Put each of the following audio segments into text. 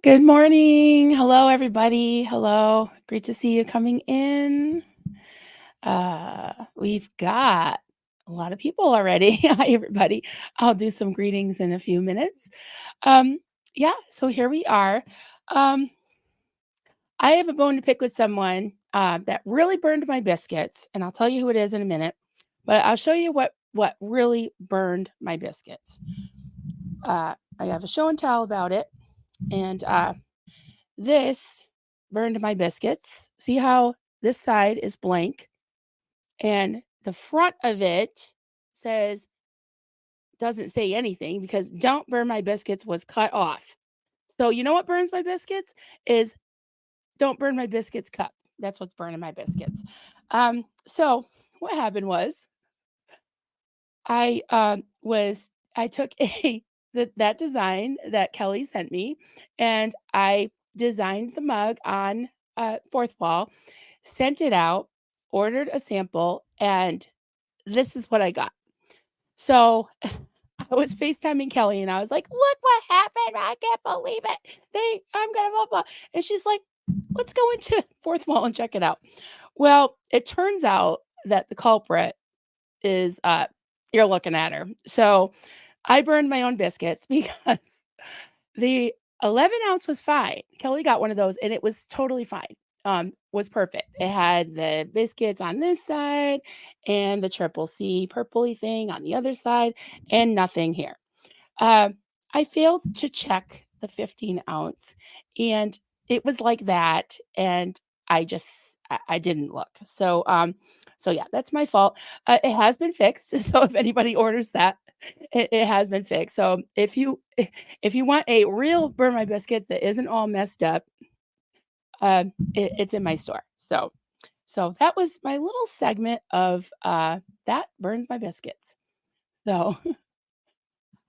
Good morning. Hello, everybody. Hello. Great to see you coming in. We've got a lot of people already. Hi, everybody. I'll do some greetings in a few minutes. Um, so here we are. Um, I have a bone to pick with someone that really burned my biscuits, and I'll tell you who it is in a minute. But I'll show you what really burned my biscuits. I have a show and tell about it, and this burned my biscuits. See how this side is blank and the front of it says doesn't say anything because "Don't burn my biscuits" was cut off. So you know what burns my biscuits is "Don't burn my biscuits" cup. That's what's burning my biscuits. So what happened was I took a that design that Kelly sent me, and I designed the mug on fourth wall, sent it out, ordered a sample, and this is what I got. So I was FaceTiming Kelly and I was like, "Look what happened. I can't believe it. I'm gonna blah blah." And she's like, "Let's go into fourth wall and check it out." Well, it turns out that the culprit is you're looking at her. So I burned my own biscuits because the 11-ounce was fine. Kelly got one of those and it was totally fine. Was perfect. It had the biscuits on this side and the triple C purpley thing on the other side and nothing here. Uh, I failed to check the 15-ounce and it was like that. And I didn't look. So yeah, that's my fault. It has been fixed. So if anybody orders that, it has been fixed. So if you want a real burn my biscuits that isn't all messed up, it's in my store. So that was my little segment of that burns my biscuits. So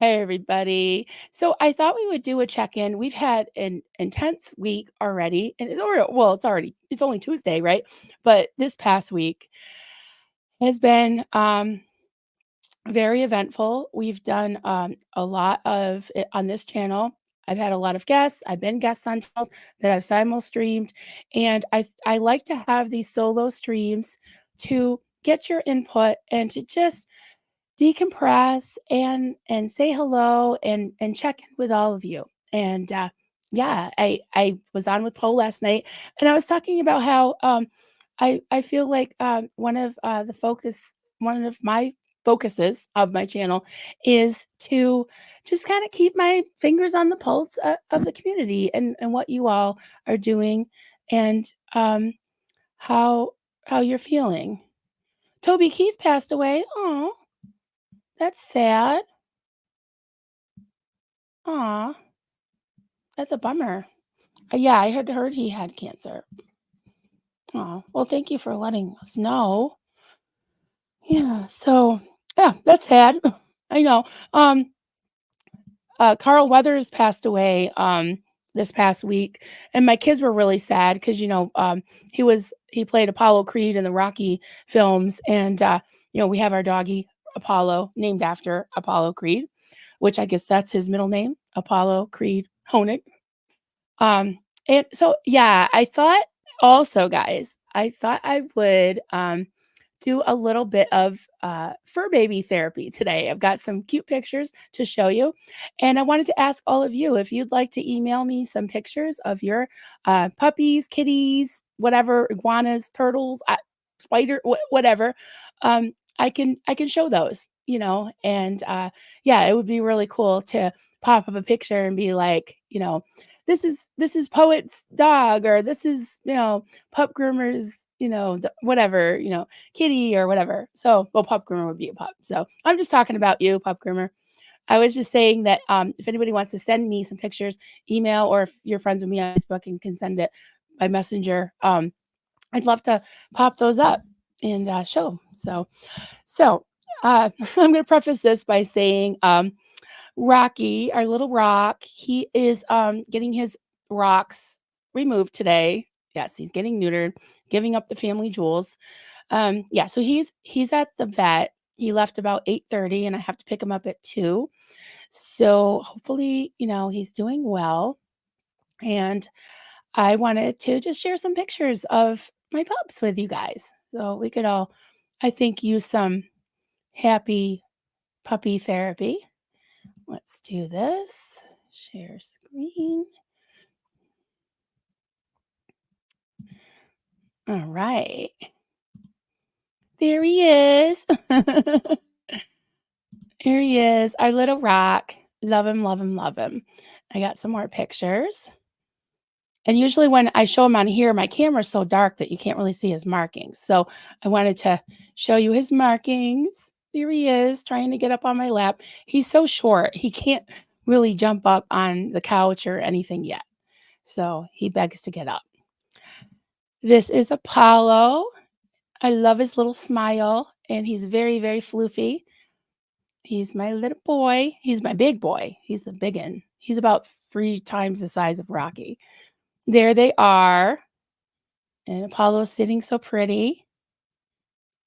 hey, everybody. So I thought we would do a check-in. We've had an intense week already, and it's only Tuesday, right? But this past week has been very eventful. We've done a lot of it on this channel. I've had a lot of guests. I've been guests on channels that I've simul streamed, and I like to have these solo streams to get your input and to just decompress and say hello and check in with all of you. And yeah, I was on with Poe last night, and I was talking about how I feel like one of my focuses of my channel is to just kind of keep my fingers on the pulse of the community and what you all are doing and how you're feeling. Toby Keith passed away. Oh, that's sad. Aw, that's a bummer. Yeah, I had heard he had cancer. Oh, well, thank you for letting us know. Yeah, so yeah, that's sad. I know. Carl Weathers passed away this past week, and my kids were really sad because he played Apollo Creed in the Rocky films, and we have our doggy Apollo named after Apollo Creed, which I guess that's his middle name, Apollo Creed Honig. And so, yeah, I thought also, guys, I thought I would do a little bit of fur baby therapy today. I've got some cute pictures to show you. And I wanted to ask all of you if you'd like to email me some pictures of your puppies, kitties, whatever, iguanas, turtles, spider, whatever. I can show those, and yeah, it would be really cool to pop up a picture and be like, this is Poet's dog, or this is, Pup Groomer's, whatever, kitty or whatever. So, well, Pup Groomer would be a pup. So I'm just talking about you, Pup Groomer. I was just saying that if anybody wants to send me some pictures, email, or if you're friends with me on Facebook and can send it by messenger, I'd love to pop those up and show 'em. So I'm going to preface this by saying Rocky, our little Rock, he is getting his rocks removed today. Yes, he's getting neutered, giving up the family jewels. Yeah, so he's at the vet. He left about 8:30 and I have to pick him up at 2. So hopefully, he's doing well. And I wanted to just share some pictures of my pups with you guys. So we could all, I think, use some happy puppy therapy. Let's do this. Share screen. All right. There he is. Here he is, our little rock. Love him, love him, love him. I got some more pictures. And usually when I show him on here, my camera's so dark that you can't really see his markings. So I wanted to show you his markings. There he is, trying to get up on my lap. He's so short, he can't really jump up on the couch or anything yet. So he begs to get up. This is Apollo. I love his little smile, and he's very, very floofy. He's my little boy. He's my big boy. He's the big one. He's about 3 times the size of Rocky. There they are. And Apollo's sitting so pretty.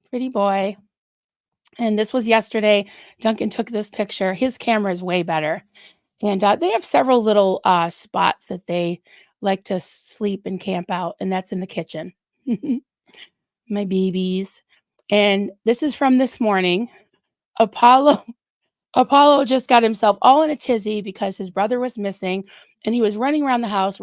Pretty boy. And this was yesterday. Duncan took this picture. His camera is way better. And they have several little spots that they like to sleep and camp out, and that's in the kitchen. My babies. And this is from this morning. Apollo Apollo just got himself all in a tizzy because his brother was missing, and he was running around the house,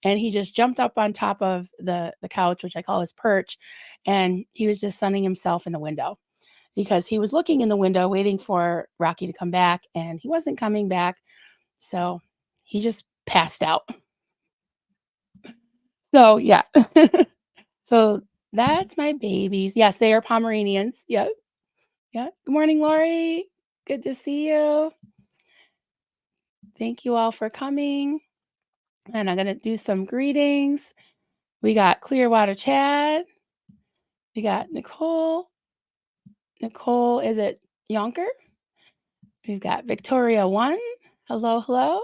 and he just jumped up on top of the couch, which I call his perch, and he was just sunning himself in the window because he was looking in the window waiting for Rocky to come back, and he wasn't coming back. So he just passed out. So yeah. So that's my babies. Yes, they are Pomeranians. Yep. Yeah. Good morning, Lori. Good to see you. Thank you all for coming. And I'm going to do some greetings. We got Clearwater Chad. We got Nicole. Nicole, is it Yonker? We've got Victoria 1. Hello, hello.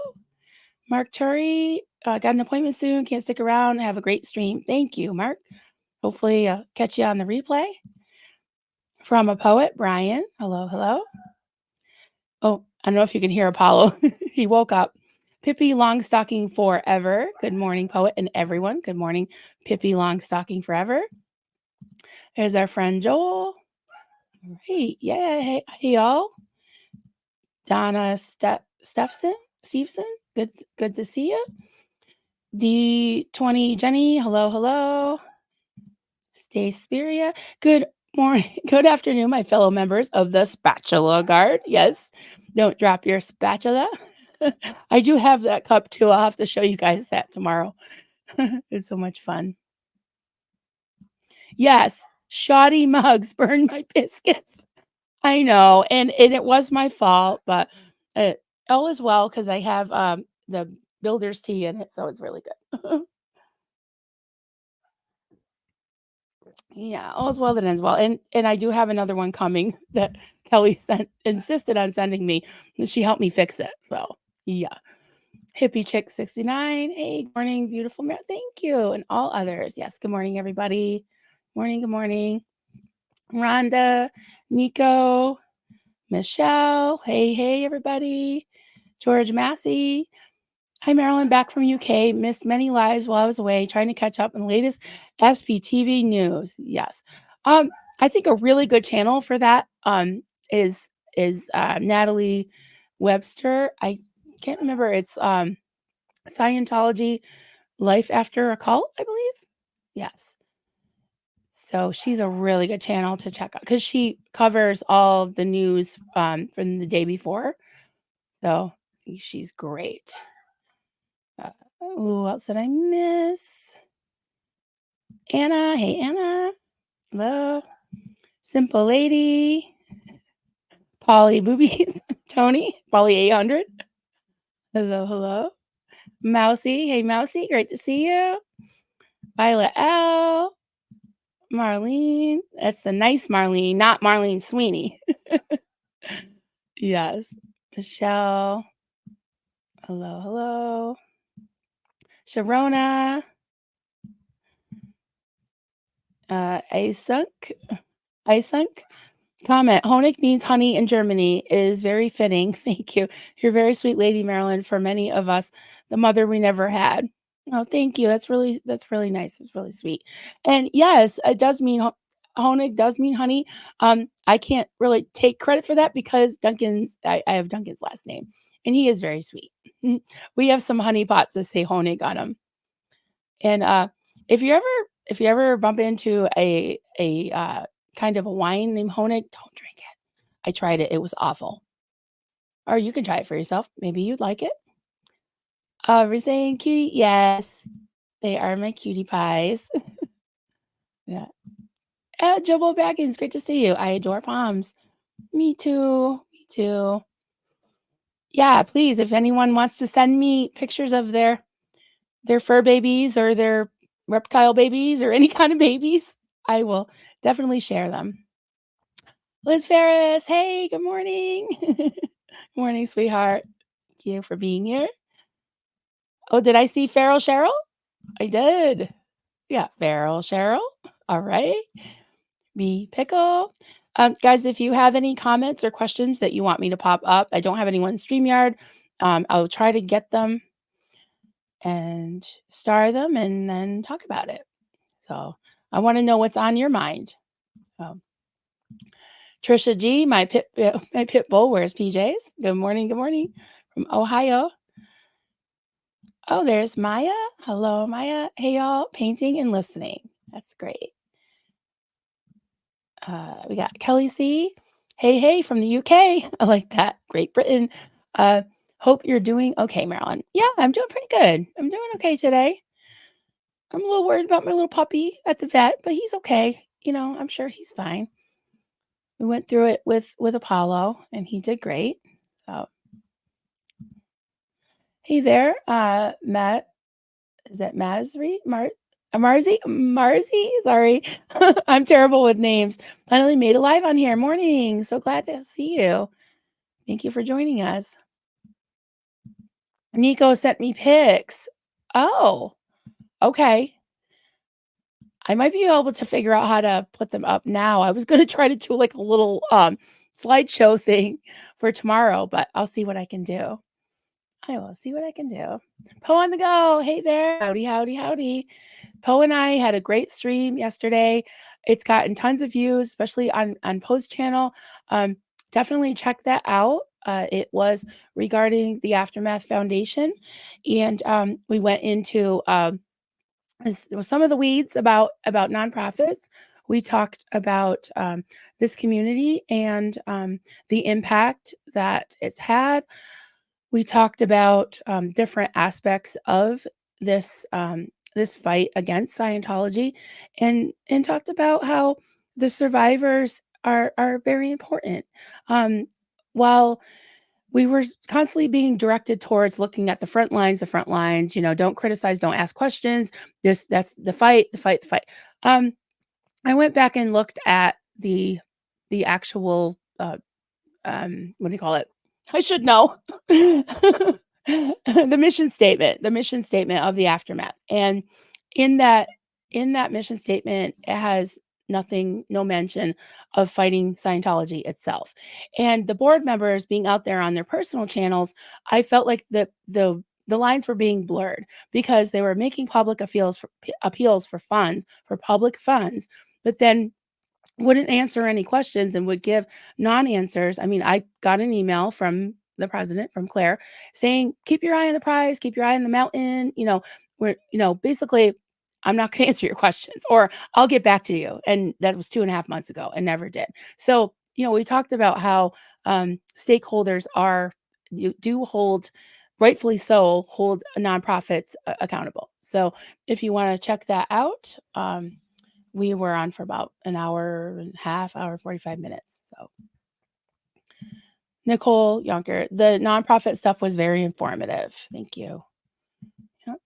Mark Turi, got an appointment soon. Can't stick around. Have a great stream. Thank you, Mark. Hopefully, catch you on the replay. From a poet, Brian. Hello, hello. Oh, I don't know if you can hear Apollo. He woke up. Pippi Longstocking Forever. Good morning, poet and everyone. Good morning, Pippi Longstocking Forever. There's our friend Joel. Hey, yeah, hey y'all. Donna Stevenson. Good to see you. D20 Jenny. Hello, hello. Stay Spiria. Good morning. Good afternoon, my fellow members of the Spatula Guard. Yes, don't drop your spatula. I do have that cup too. I'll have to show you guys that tomorrow. It's so much fun. Yes, shoddy mugs burn my biscuits. I know, and it was my fault, but all is well because I have the builder's tea in it, so it's really good. Yeah, all's well that ends well, and I do have another one coming that Kelly insisted on sending me. She helped me fix it, so yeah. Hippie Chick 69. Hey, good morning, beautiful Mary. Thank you, and all others. Yes, good morning, everybody. Morning, good morning. Rhonda, Nico, Michelle. Hey, hey, everybody. George Massey. Hi, Marilyn, back from UK. Missed many lives while I was away, trying to catch up on the latest SPTV news. Yes. I think a really good channel for that is Natalie Webster. I can't remember. It's Scientology Life After a Cult, I believe. Yes. So she's a really good channel to check out because she covers all of the news from the day before. So she's great. Who else did I miss? Anna. Hey, Anna. Hello. Simple Lady. Polly Boobies. Tony. Polly 800. Hello, hello. Mousy. Hey, Mousy. Great to see you. Violet L. Marlene. That's the nice Marlene, not Marlene Sweeney. Yes. Michelle. Hello, hello. Sharona. Isunk. Comment, Honig means honey in Germany. It is very fitting. Thank you. You're a very sweet lady, Marilyn. For many of us, the mother we never had. Oh, thank you. That's really nice. It's really sweet. And yes, it does mean Honig does mean honey. I can't really take credit for that because I have Duncan's last name, and he is very sweet. We have some honey pots that say Honig on them. And if you ever if you ever bump into a kind of a wine named Honig, don't drink it. I tried it. It was awful. Or you can try it for yourself. Maybe you'd like it. We're saying cutie. Yes, they are my cutie pies. Yeah. Jobo Baggins, great to see you. I adore palms. Me too. Me too. Yeah, please, if anyone wants to send me pictures of their fur babies or their reptile babies or any kind of babies, I will definitely share them. Liz Ferris, hey, good morning. Morning, sweetheart. Thank you for being here. Oh, did I see Feral Cheryl? I did. Yeah, Feral Cheryl. All right. Me Pickle. Guys, if you have any comments or questions that you want me to pop up, I don't have anyone in StreamYard. I'll try to get them and star them and then talk about it. So I want to know what's on your mind. Um, Trisha G, my pit bull wears PJs. Good morning, from Ohio. Oh, there's Maya. Hello, Maya. Hey, y'all, painting and listening. That's great. We got Kelly C. Hey, hey, from the UK. I like that. Great Britain. Uh, hope you're doing okay, Marilyn. Yeah, I'm doing pretty good. I'm doing okay today. I'm a little worried about my little puppy at the vet, but he's okay. I'm sure he's fine. We went through it with Apollo, and he did great. So, hey there, Matt. Is that Marzi? Sorry, I'm terrible with names. Finally made it live on here. Morning. So glad to see you. Thank you for joining us. Nico sent me pics. Oh, okay. I might be able to figure out how to put them up now. I was going to try to do like a little slideshow thing for tomorrow, but I'll see what I can do. I will see what I can do. Poe on the go. Hey there. Howdy, howdy, howdy. Poe and I had a great stream yesterday. It's gotten tons of views, especially on Poe's channel. Definitely check that out. It was regarding the Aftermath Foundation, and we went into some of the weeds about nonprofits. We talked about this community and the impact that it's had. We talked about different aspects of this fight against Scientology, and talked about how the survivors are very important. While we were constantly being directed towards looking at the front lines, don't criticize, don't ask questions. That's the fight, the fight, the fight. I went back and looked at the actual what do you call it? I should know. The mission statement of the Aftermath. And in that in that mission statement, it has no mention of fighting Scientology itself. And the board members being out there on their personal channels, I felt like the lines were being blurred because they were making public appeals for funds, for public funds, but then wouldn't answer any questions and would give non-answers. I mean, I got an email from the president, from Claire, saying, keep your eye on the prize, keep your eye on the mountain. Basically, I'm not going to answer your questions, or I'll get back to you. And that was 2.5 months ago and never did. So, we talked about how stakeholders you do hold, rightfully so, hold nonprofits accountable. So if you want to check that out, we were on for about an hour and a half, hour, 45 minutes. So Nicole Yonker, the nonprofit stuff was very informative. Thank you. Yep.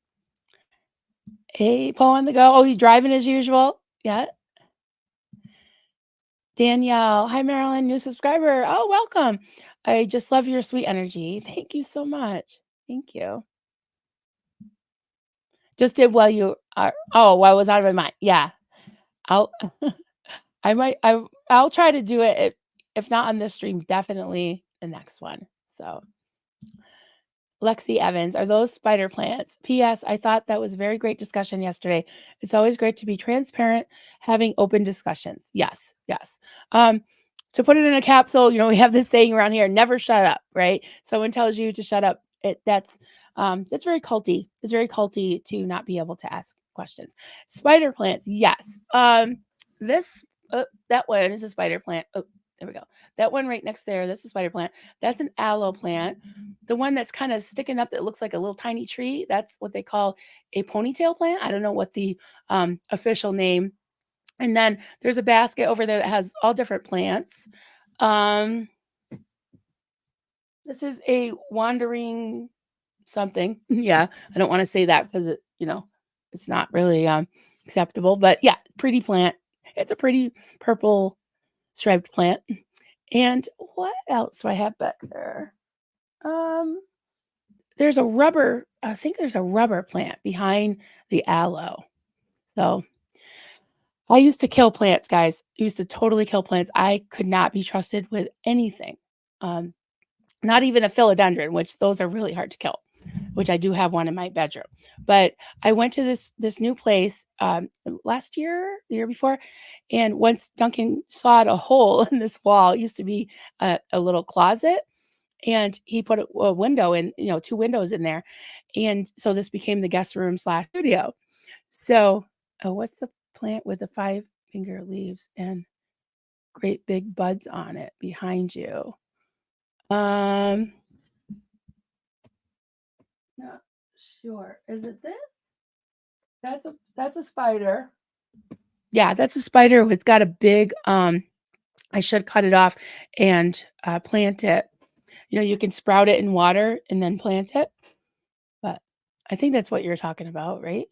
Hey, Poe on the go. Oh, you driving as usual? Yeah. Danielle. Hi, Marilyn, new subscriber. Oh, welcome. I just love your sweet energy. Thank you so much. Thank you. Just did while you are. Oh, while I was out of my mind. Yeah. I'll I might I'll try to do it if not on this stream, definitely the next one. So Lexi Evans, are those spider plants? P.S. I thought that was a very great discussion yesterday. It's always great to be transparent, having open discussions. Yes, yes. To put it in a capsule, we have this saying around here: never shut up. Right? Someone tells you to shut up. That's very culty. It's very culty to not be able to ask questions. Spider plants, yes. This that one is a spider plant. Oh, there we go. That one right next there, that's a spider plant. That's an aloe plant. The one that's kind of sticking up that looks like a little tiny tree, that's what they call a ponytail plant. I don't know what the official name. And then there's a basket over there that has all different plants. Um, this is a wandering something. Yeah, I don't want to say that because it's not really acceptable. But yeah, pretty plant. It's a pretty purple striped plant. And what else do I have back there? There's a rubber, I think there's a rubber plant behind the aloe. So I used to kill plants, guys. I used to totally kill plants. I could not be trusted with anything. Um, Not even a philodendron, which those are really hard to kill, which I do have one in my bedroom. But I went to this new place last year, the year before, and once Duncan sawed a hole in this wall, it used to be a little closet, and he put a window in, two windows in there, and so this became the guest room slash studio. So, what's the plant with the five finger leaves and great big buds on it behind you? Um, Not sure. Is it this? That's a spider. Yeah, that's a spider with got a big I should cut it off and plant it. You can sprout it in water and then plant it. But I think that's what you're talking about, right?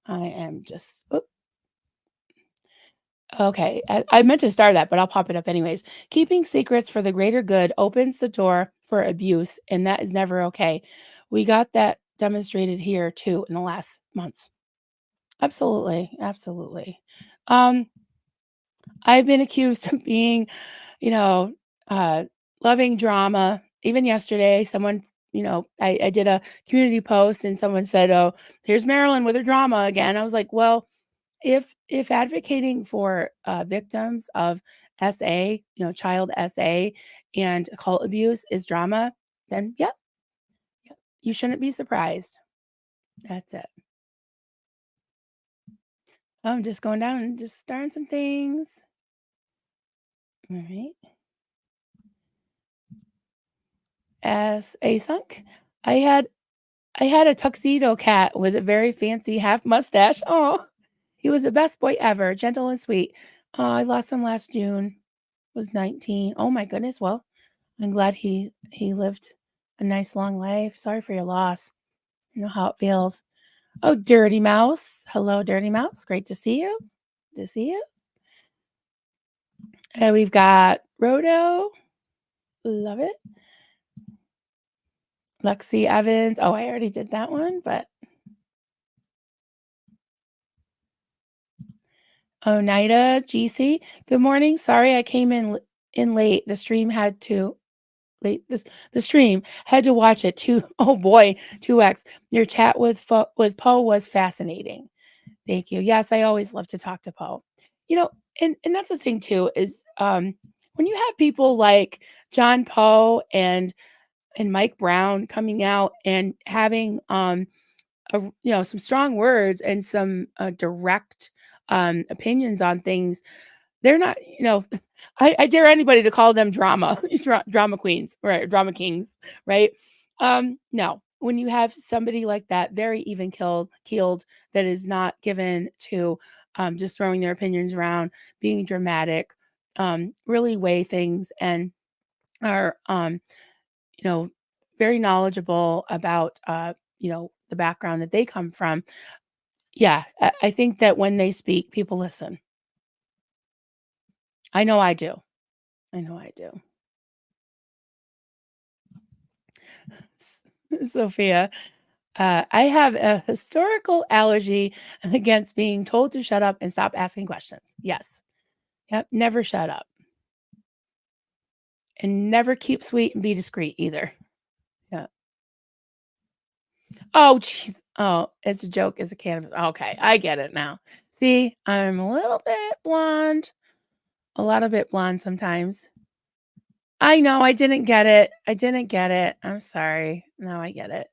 I am just okay. I meant to start that, but I'll pop it up anyways. Keeping secrets for the greater good opens the door for abuse, and that is never okay. We got that demonstrated here too in the last months. Absolutely, absolutely. Um, I've been accused of being, you know, uh, loving drama. Even yesterday, someone, I did a community post and someone said, "Oh, here's Marilyn with her drama again." I was like, well, if advocating for victims of SA, child SA and cult abuse is drama, then yep, you shouldn't be surprised. That's it. I'm just going down and just starting some things. All right. As a sunk, I had I had a tuxedo cat with a very fancy half mustache. Oh, he was the best boy ever, gentle and sweet. I lost him last June. Was 19. Oh my goodness. Well, I'm glad he lived a nice long life. Sorry for your loss. You know how it feels. Oh, Dirty Mouse. Hello, Dirty Mouse. Great to see you. Good to see you. And we've got Rodo. Love it. Lexi Evans. Oh, I already did that one, but Oneida GC. Good morning. Sorry I came in late. The stream had to watch it too. Oh boy, 2x. Your chat with Poe was fascinating. Thank you. Yes, I always love to talk to Poe. And that's the thing too is when you have people like John Poe and Mike Brown coming out and having some strong words and some direct opinions on things. They're not, I dare anybody to call them drama queens, right? Drama kings, right? No, when you have somebody like that, very even keeled, that is not given to just throwing their opinions around, being dramatic, really weigh things and are, very knowledgeable about, the background that they come from. Yeah, I think that when they speak, people listen. I know I do. I know I do. Sophia, I have a historical allergy against being told to shut up and stop asking questions. Yes. Yep. Never shut up. And never keep sweet and be discreet either. Yeah. Oh, jeez. Oh, it's a joke, it's a can of okay, I get it now. See, I'm a little bit blonde, a lot of bit blonde sometimes. I know, I didn't get it. I didn't get it. I'm sorry. Now I get it.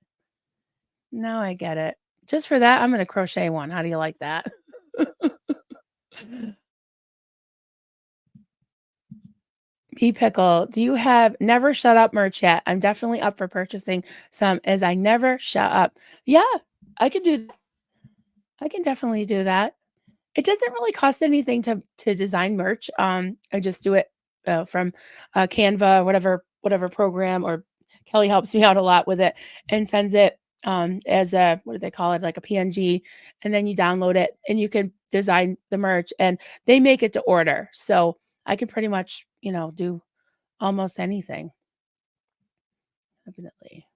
Now I get it. Just for that, I'm gonna crochet one. How do you like that? Pea pickle, do you have never shut up merch yet? I'm definitely up for purchasing some as I never shut up. Yeah, I could do I can definitely do that. It doesn't really cost anything to design merch. I just do it, from, Canva, whatever program, or Kelly helps me out a lot with it and sends it, as a what do they call it? Like a PNG, and then you download it, and you can design the merch, and they make it to order. So, I can pretty much, do almost anything, definitely.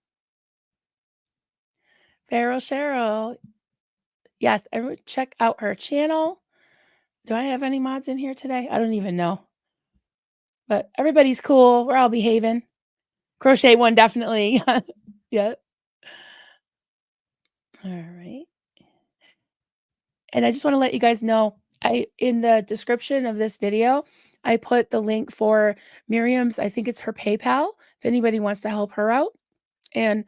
Farrell Cheryl, yes, everyone check out her channel. Do I have any mods in here today? I don't even know. But everybody's cool. We're all behaving. Crochet one, definitely. Yeah. All right. And I just want to let you guys know, I in the description of this video, I put the link for Miriam's, I think it's her PayPal, if anybody wants to help her out. And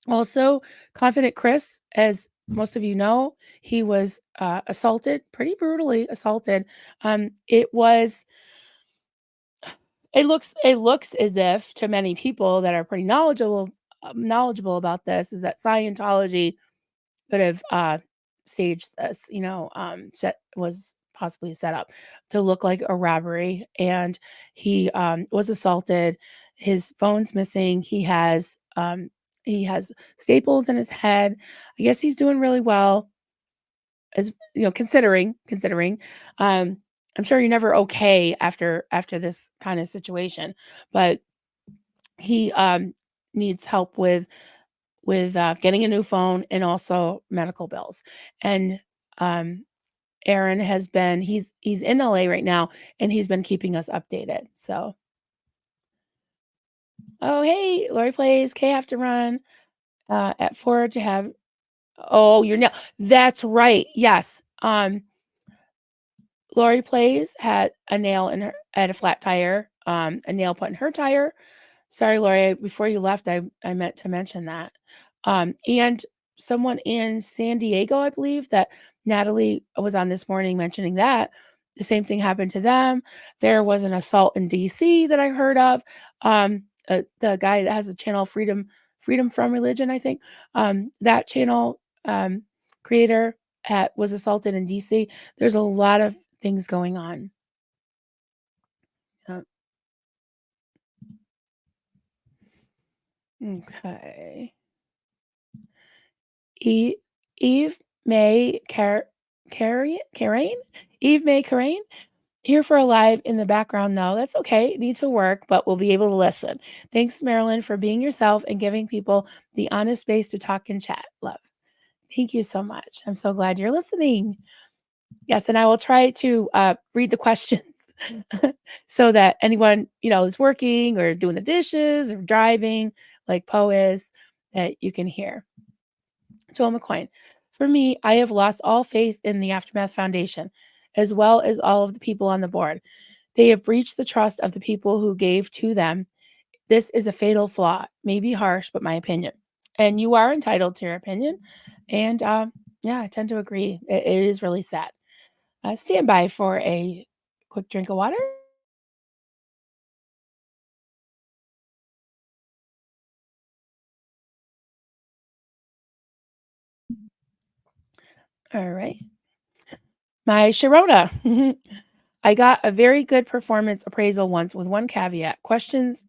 also Confident Chris, as most of you know, he was assaulted, pretty brutally assaulted. It was it looks as if to many people that are pretty knowledgeable about this is that Scientology could have staged this, set was possibly set up to look like a robbery. And he was assaulted. His phone's missing. He has staples in his head. I guess he's doing really well, as considering. Um, I'm sure you're never okay after this kind of situation, but he needs help with getting a new phone and also medical bills. And um, Aaron has been he's in LA right now, and he's been keeping us updated. So, oh hey, Lori plays. Kay have to run at 4 to have. Oh, you're now. That's right. Yes. Lori plays had a nail in her had a flat tire, a nail put in her tire. Sorry, Lori, before you left, I meant to mention that. And someone in San Diego, I believe that Natalie was on this morning mentioning that the same thing happened to them. There was an assault in DC that I heard of. The guy that has the channel Freedom from Religion, I think. That channel creator was assaulted in DC. There's a lot of things going on. Uh, okay. E Eve May Carrain? Eve May Carrain? Here for a live in the background, though. That's okay. Need to work, but we'll be able to listen. Thanks, Marilyn, for being yourself and giving people the honest space to talk and chat. Love. Thank you so much. I'm so glad you're listening. Yes, and I will try to read the questions so that anyone, is working or doing the dishes or driving, like Poe is, that you can hear. Joel McCoy. For me, I have lost all faith in the Aftermath Foundation, as well as all of the people on the board. They have breached the trust of the people who gave to them. This is a fatal flaw. Maybe harsh, but my opinion. And you are entitled to your opinion. And yeah, I tend to agree. It is really sad. Stand by for a quick drink of water. All right. My Sharona. I got a very good performance appraisal once with one caveat: questions,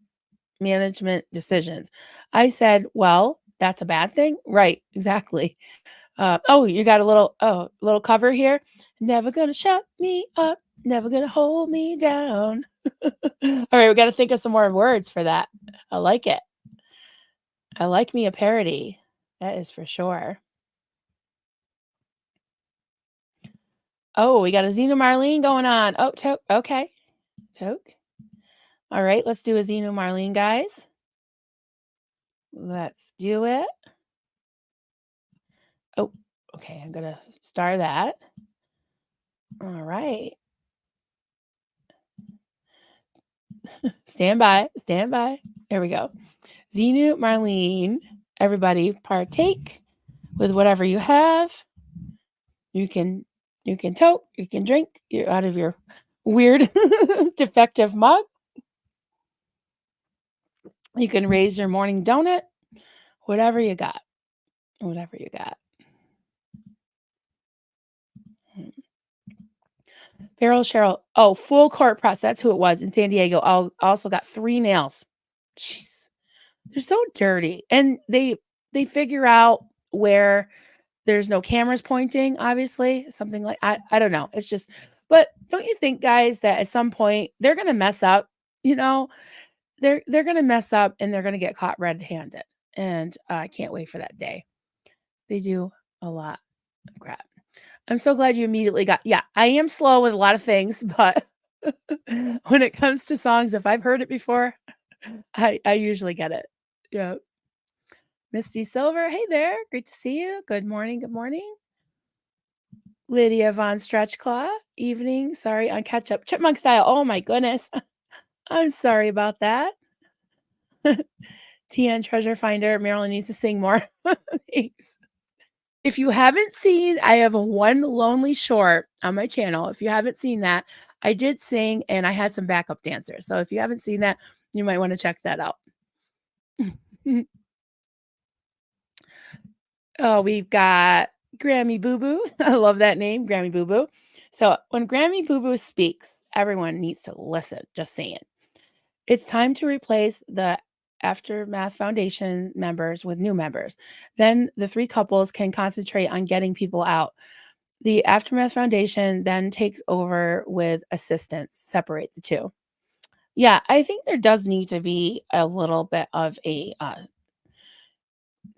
management decisions. I said, well, that's a bad thing. Right. Exactly. Oh, you got a little cover here. Never gonna shut me up. Never gonna hold me down. All right. We got to think of some more words for that. I like it. I like me a parody. That is for sure. Oh, we got a Xena Marlene going on. Oh, Toke. Okay. Toke. All right, let's do a Zeno Marlene, guys. Let's do it. Oh, okay, I'm gonna start that. All right. Stand by, stand by. There we go. Zenu, Marlene, everybody partake with whatever you have. You can tote, you can drink. You're out of your weird defective mug. You can raise your morning donut. Whatever you got. Whatever you got. Farrell Cheryl. Oh, full court press. That's who it was in San Diego. I also got 3 nails. Jeez. They're so dirty. And they figure out where there's no cameras pointing, obviously. Something like I don't know. It's just, but don't you think, guys, that at some point they're gonna mess up, you know? They're gonna mess up and they're gonna get caught red-handed. And I can't wait for that day. They do a lot of crap. I'm so glad you immediately got, yeah, I am slow with a lot of things, but when it comes to songs, if I've heard it before, I usually get it. Yeah. Misty Silver, hey there. Great to see you. Good morning. Good morning. Lydia Von Stretchclaw, evening. Sorry, on catch up. Chipmunk style. Oh my goodness. I'm sorry about that. TN Treasure Finder. Marilyn needs to sing more. Thanks. If you haven't seen, I have a One Lonely Short on my channel. If you haven't seen that, I did sing and I had some backup dancers. So if you haven't seen that, you might want to check that out. Oh, we've got Grammy Boo Boo. I love that name, Grammy Boo Boo. So when Grammy Boo Boo speaks, everyone needs to listen. Just saying. It's time to replace the Aftermath Foundation members with new members. Then the 3 couples can concentrate on getting people out. The Aftermath Foundation then takes over with assistance, separate the 2. Yeah, I think there does need to be a little bit of a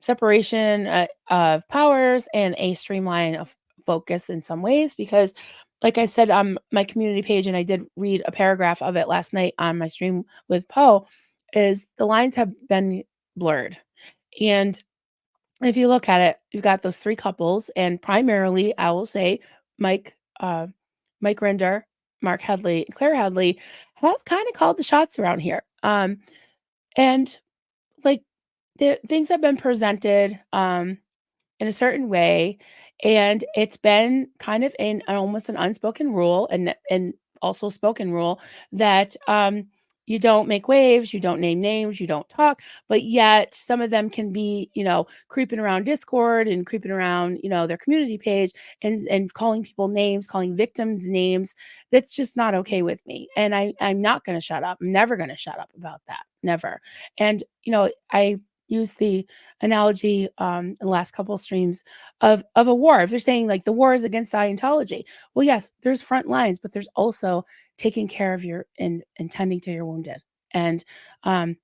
separation of powers and a streamline of focus in some ways, because like I said on my community page, and I did read a paragraph of it last night on my stream with Poe, is the lines have been blurred. And if you look at it, you've got those 3 couples, and primarily I will say Mike, Mike Rinder, Mark Headley, Claire Headley have kind of called the shots around here. And like things have been presented in a certain way, and it's been kind of in almost an unspoken rule, and also spoken rule, that you don't make waves, you don't name names, you don't talk, but yet some of them can be, creeping around Discord and creeping around, their community page, and calling people names, calling victims names. That's just not okay with me. And I'm not going to shut up. I'm never going to shut up about that. Never. And, I use the analogy in the last couple of streams of a war. If you're saying like the war is against Scientology, well, yes, there's front lines, but there's also taking care of your and tending to your wounded. And I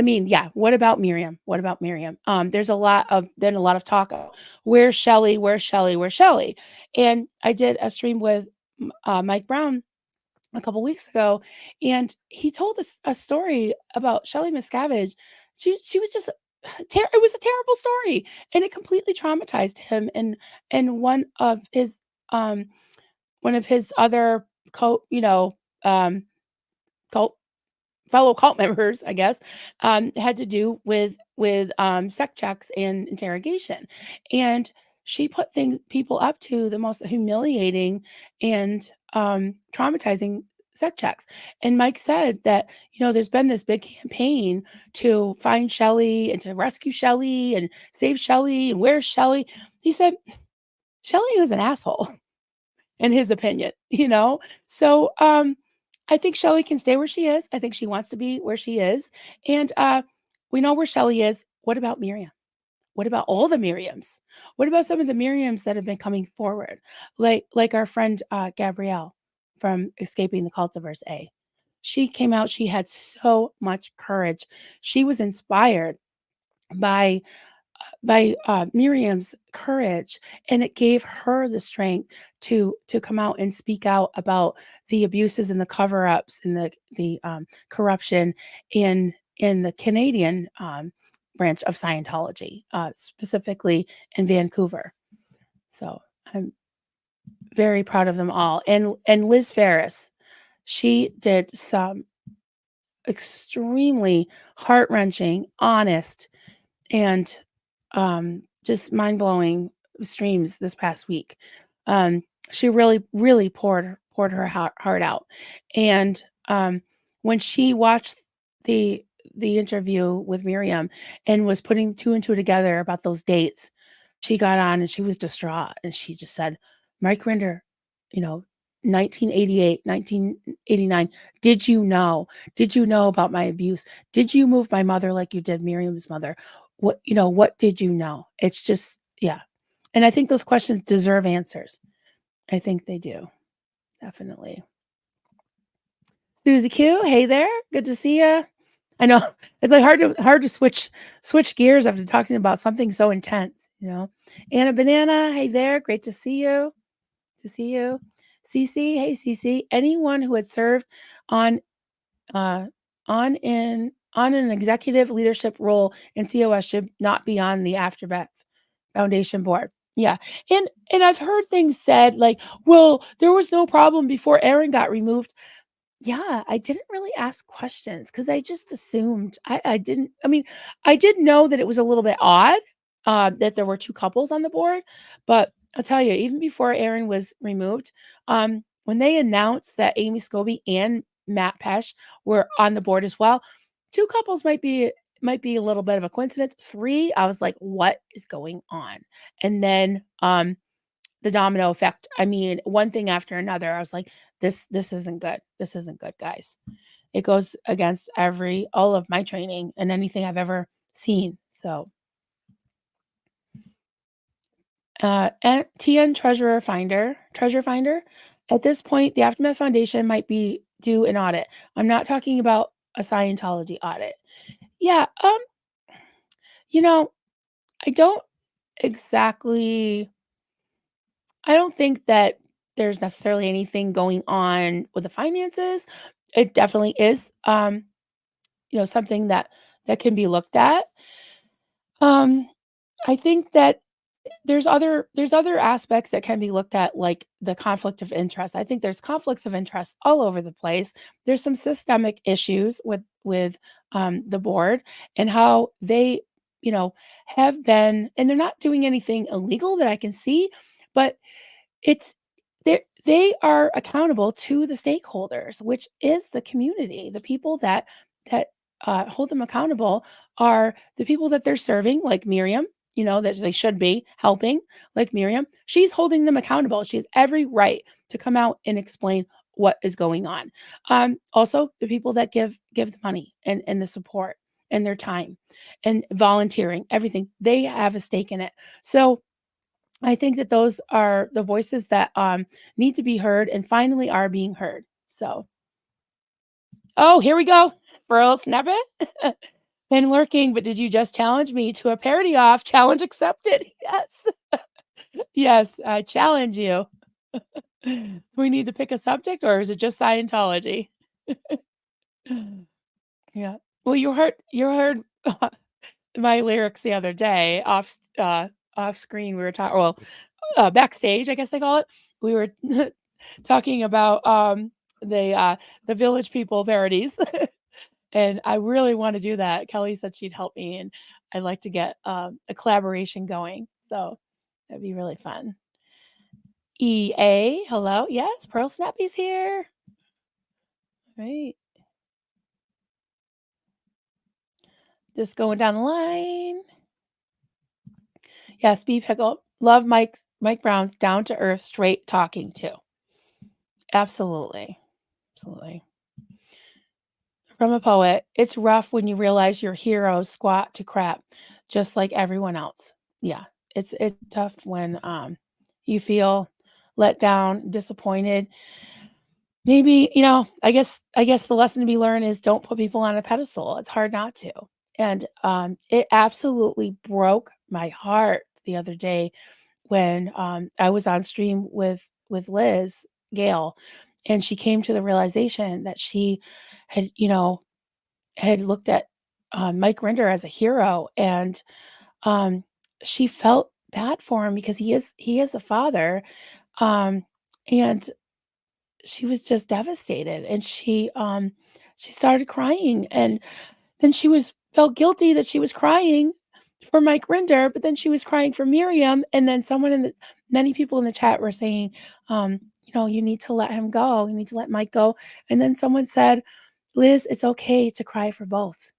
mean, yeah, what about Miriam? What about Miriam? There's a lot of talk of where's Shelly, where's Shelly, where's Shelly? And I did a stream with Mike Brown a couple weeks ago, and he told us a story about Shelley Miscavige. She was just it was a terrible story, and it completely traumatized him. And one of his other um, cult fellow cult members, I guess, had to do with sec checks and interrogation. And she put people up to the most humiliating and traumatizing sec checks. And Mike said that, there's been this big campaign to find Shelley and to rescue Shelley and save Shelley and where's Shelley? He said, Shelley was an asshole in his opinion. So I think Shelley can stay where she is. I think she wants to be where she is. And we know where Shelley is. What about Miriam? What about all the Miriams? What about some of the Miriams that have been coming forward? Like our friend Gabrielle from Escaping the Cultiverse A. She came out, she had so much courage. She was inspired by Miriam's courage, and it gave her the strength to come out and speak out about the abuses and the cover-ups and the corruption in the Canadian branch of Scientology, specifically in Vancouver. So I'm very proud of them all. And Liz Ferris, she did some extremely heart-wrenching, honest, and just mind-blowing streams this past week. Um, she really poured her heart out. And when she watched the the interview with Miriam and was putting two and two together about those dates, she got on and she was distraught and she just said, Mike Rinder, you know, 1988, 1989, did you know? Did you know about my abuse? Did you move my mother like you did Miriam's mother? What did you know? It's just, yeah. And I think those questions deserve answers. I think they do. Definitely. Susie Q, hey there. Good to see you. I know it's like hard to switch gears after talking about something so intense, you know. Anna Banana, hey there. Great to see you. To see you. Cece, hey Cece. Anyone who had served on uh, on an executive leadership role in COS should not be on the Afterbeth Foundation board. Yeah. And I've heard things said like, well, there was no problem before Aaron got removed. Yeah, I didn't really ask questions because I just assumed I didn't. I mean, I did know that it was a little bit odd that there were two couples on the board, but I'll tell you, even before Aaron was removed, when they announced that Amy Scobie and Matt Pesh were on the board as well, two couples might be a little bit of a coincidence. Three, I was like, what is going on? And then the domino effect. I mean, one thing after another. I was like, this isn't good. This isn't good, guys. It goes against all of my training and anything I've ever seen. So, and TN Treasure Finder. At this point, the Aftermath Foundation might be due an audit. I'm not talking about a Scientology audit. Yeah, you know, I don't exactly I don't think that there's necessarily anything going on with the finances. It definitely is, something that can be looked at. Um, I think that there's other aspects that can be looked at, like the conflict of interest. I think there's conflicts of interest all over the place. There's some systemic issues with the board and how they, you know, have been, and they're not doing anything illegal that I can see, but it's they are accountable to the stakeholders, which is the community. The people that hold them accountable are the people that they're serving, like Miriam, that they should be helping, like Miriam. She's holding them accountable. She has every right to come out and explain what is going on. Also, the people that give the money and the support and their time and volunteering, everything, they have a stake in it. So I think that those are the voices that need to be heard and finally are being heard. So, oh, here we go. Burl, snap it. Been lurking, but did you just challenge me to a parody off? Challenge accepted. Yes. Yes, I challenge you. We need to pick a subject, or is it just Scientology? Yeah. Well, you heard my lyrics the other day off screen. We were talking, well, backstage, I guess they call it. We were talking about the Village People parodies. And I really want to do that. Kelly said she'd help me, and I'd like to get a collaboration going. So that'd be really fun. EA, hello. Yes, Pearl Snappy's here. Right. Just going down the line. Yes, B Pickle. Love Mike Brown's down to earth, straight talking too. Absolutely. Absolutely. From a poet, it's rough when you realize your heroes squat to crap, just like everyone else. Yeah, it's tough when you feel let down, disappointed. Maybe I guess the lesson to be learned is don't put people on a pedestal. It's hard not to, and it absolutely broke my heart the other day when, I was on stream with Liz Gale, and she came to the realization that she had, had looked at, Mike Rinder as a hero, and, um, she felt bad for him because he is a father, um, and she was just devastated, and she started crying, and then she was felt guilty that she was crying for Mike Rinder, but then she was crying for Miriam, and then many people in the chat were saying, "You need to let him go. You need to let Mike go." And then someone said, "Liz, it's okay to cry for both."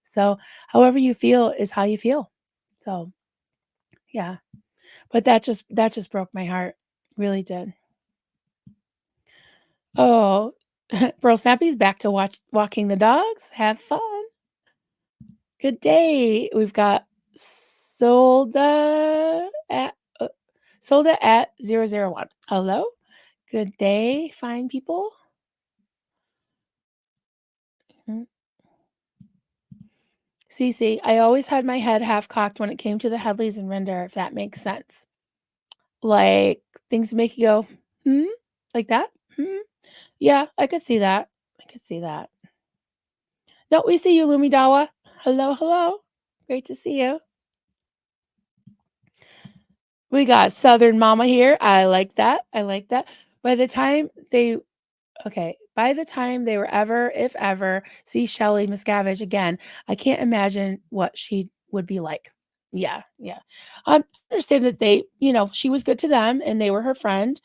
So however you feel is how you feel. So yeah, but that just broke my heart, really did. Oh, Bro Snappy's back to walking the dogs. Have fun. Good day. We've got Solda at Solda at 001. Hello. Good day, fine people. Mhm. Cece, I always had my head half cocked when it came to the Headleys and Rinder, if that makes sense. Like things make you go, hmm, like that. Hmm. Yeah, I could see that. I could see that. Don't we see you, Lumidawa? Hello, hello. Great to see you. We got Southern Mama here. I like that. I like that. By the time they by the time they were ever, if ever, see Shelly Miscavige again, I can't imagine what she would be like. Yeah, yeah. I understand that she was good to them and they were her friend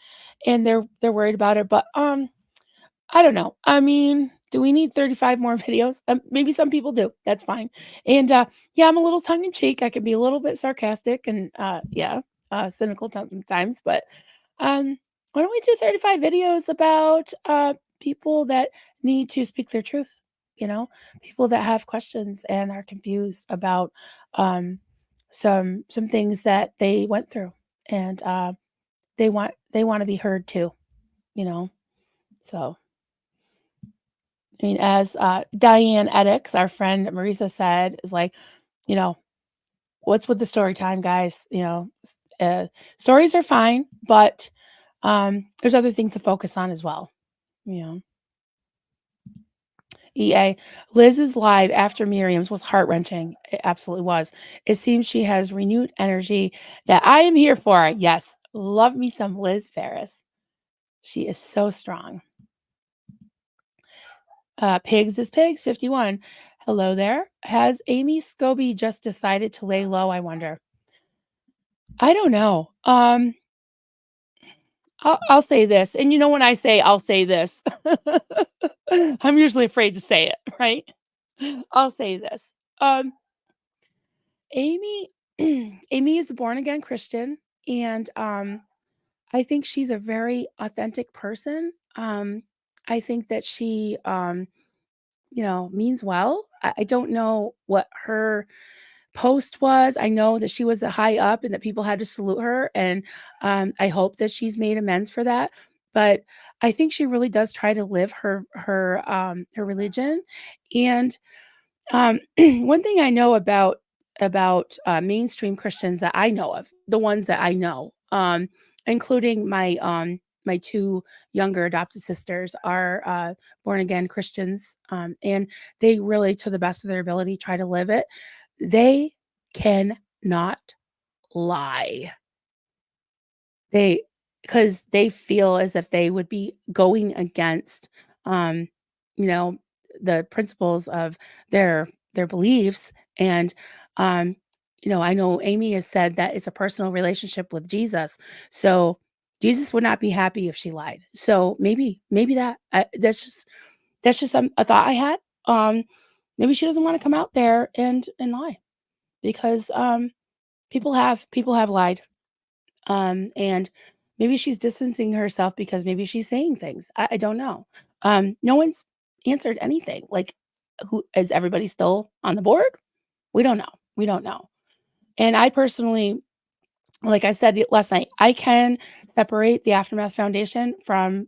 and they're worried about her, but I don't know. I mean, do we need 35 more videos? Maybe some people do. That's fine. And yeah, I'm a little tongue in cheek. I can be a little bit sarcastic and yeah, cynical sometimes. But why don't we do 35 videos about people that need to speak their truth? People that have questions and are confused about um, some things that they went through, and they want to be heard too. You know, so. I mean, as Diane Eddix, our friend Marisa said, is like, you know, what's with the story time, guys? Stories are fine, but there's other things to focus on as well. You know, EA Liz's live after Miriam's was heart wrenching. It absolutely was. It seems she has renewed energy that I am here for. Yes, love me some Liz Ferris. She is so strong. Pigs is Pigs 51. Hello there. Has Amy Scobie just decided to lay low, I wonder? I don't know. I'll say this, and when I say I'll say this, I'm usually afraid to say it, right? I'll say this. Amy Amy is a born again Christian, and I think she's a very authentic person. I think that she means well. I don't know what her post was. I know that she was a high up and that people had to salute her. And I hope that she's made amends for that. But I think she really does try to live her religion. And one thing I know about mainstream Christians that I know of, the ones that I know, including my two younger adopted sisters, are born again Christians, and they really, to the best of their ability, try to live it. They cannot lie. They because they feel as if they would be going against, um, you know, the principles of their beliefs. And, um, I know Amy has said that it's a personal relationship with Jesus. So Jesus would not be happy if she lied. So maybe that's just a thought I had. Maybe she doesn't want to come out there and lie because people have lied, and maybe she's distancing herself because maybe she's saying things. I don't know. No one's answered anything. Like, who is everybody still on the board? We don't know. We don't know. And I personally, like I said last night, I can separate the Aftermath Foundation from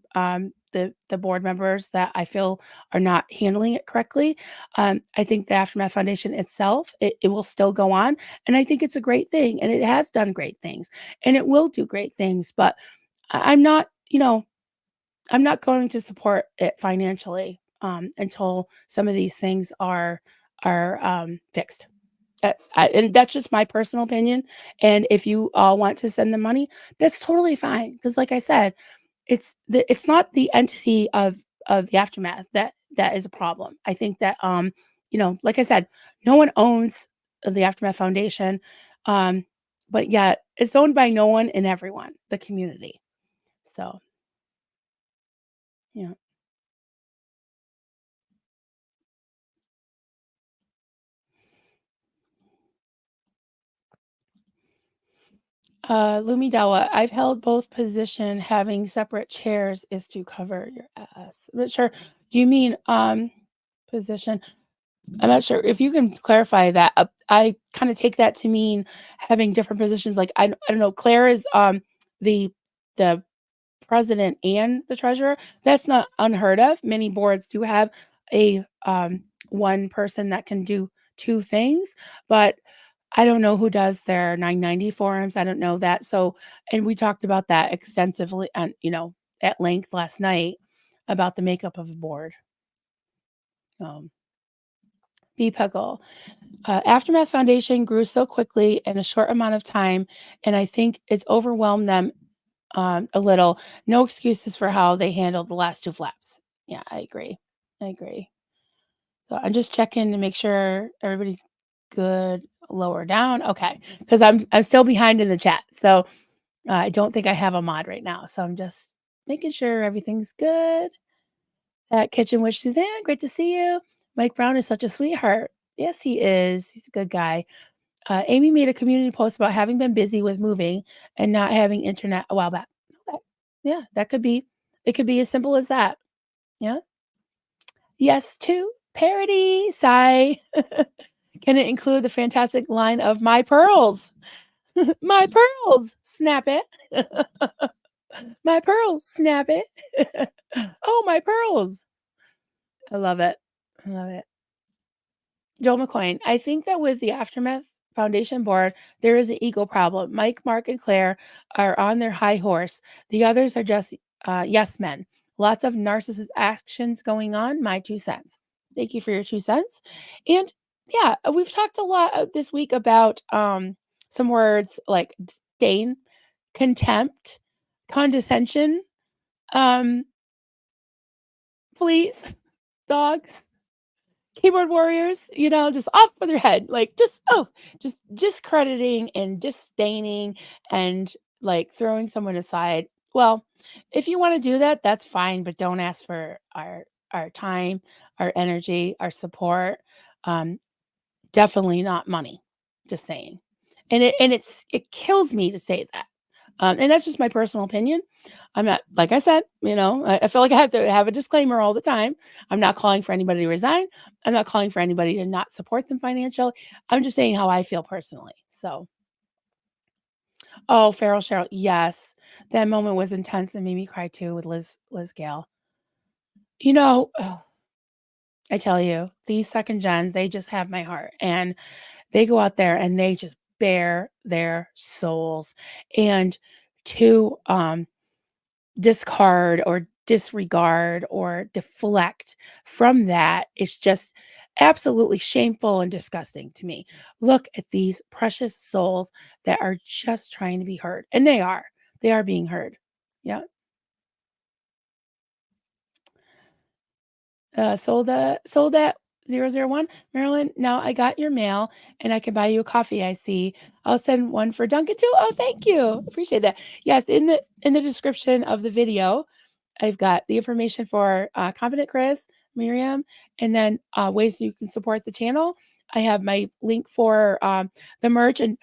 the board members that I feel are not handling it correctly. I think the Aftermath Foundation itself, it will still go on, and I think it's a great thing, and it has done great things, and it will do great things, but I'm not, I'm not going to support it financially, until some of these things are fixed. And that's just my personal opinion. And if you all want to send the money, that's totally fine. Because, like I said, it's not the entity of the aftermath that is a problem. I think that like I said, no one owns the Aftermath Foundation, um, but yet it's owned by no one and everyone, the community. So yeah. Lumidawa, I've held both position. Having separate chairs is to cover your ass. I'm not sure. Do you mean position? I'm not sure if you can clarify that. I kind of take that to mean having different positions. Like I don't know. Claire is the the president and the treasurer. That's not unheard of. Many boards do have a one person that can do two things, but I don't know who does their 990 forums. I don't know that. So, and we talked about that extensively and, at length last night about the makeup of a board. Um, B Pickle. Aftermath Foundation grew so quickly in a short amount of time, and I think it's overwhelmed them a little. No excuses for how they handled the last two flaps. Yeah, I agree. I agree. So I'm just checking to make sure everybody's good lower down. Okay, because I'm still behind in the chat. So I don't think I have a mod right now. So I'm just making sure everything's good. Kitchen Witch Suzanne, great to see you. Mike Brown is such a sweetheart. Yes, he is. He's a good guy. Amy made a community post about having been busy with moving and not having internet a while back. Okay. Yeah, that could be. It could be as simple as that. Yeah. Yes, to parody. Sigh. Can it include the fantastic line of my pearls? My pearls. Snap it. My pearls. Snap it. Oh, my pearls. I love it. I love it. Joel McCoyne, I think that with the Aftermath Foundation board, there is an ego problem. Mike, Mark, and Claire are on their high horse. The others are just yes men. Lots of narcissist actions going on. My 2 cents. Thank you for your 2 cents. And yeah, we've talked a lot this week about some words like disdain, contempt, condescension, um, fleas, dogs, keyboard warriors, just off with your head, like just discrediting and disdaining and like throwing someone aside. Well, if you want to do that, that's fine, but don't ask for our time, our energy, our support. Um, Definitely not money. Just saying. And it kills me to say that. And that's just my personal opinion. I'm not, like I said, I feel like I have to have a disclaimer all the time. I'm not calling for anybody to resign. I'm not calling for anybody to not support them financially. I'm just saying how I feel personally. So, oh, Farrell Cheryl, yes, that moment was intense and made me cry too with Liz Gale. I tell you, these second gens, they just have my heart, and they go out there and they just bare their souls, and to discard or disregard or deflect from that is just absolutely shameful and disgusting to me. Look at these precious souls that are just trying to be heard, and they are being heard. Yeah. Sold that 001 Marilyn. Now I got your mail and I can buy you a coffee. I see. I'll send one for Duncan too. Oh, thank you. Appreciate that. Yes, in the description of the video, I've got the information for Confident Chris, Miriam, and then ways you can support the channel. I have my link for the merch, and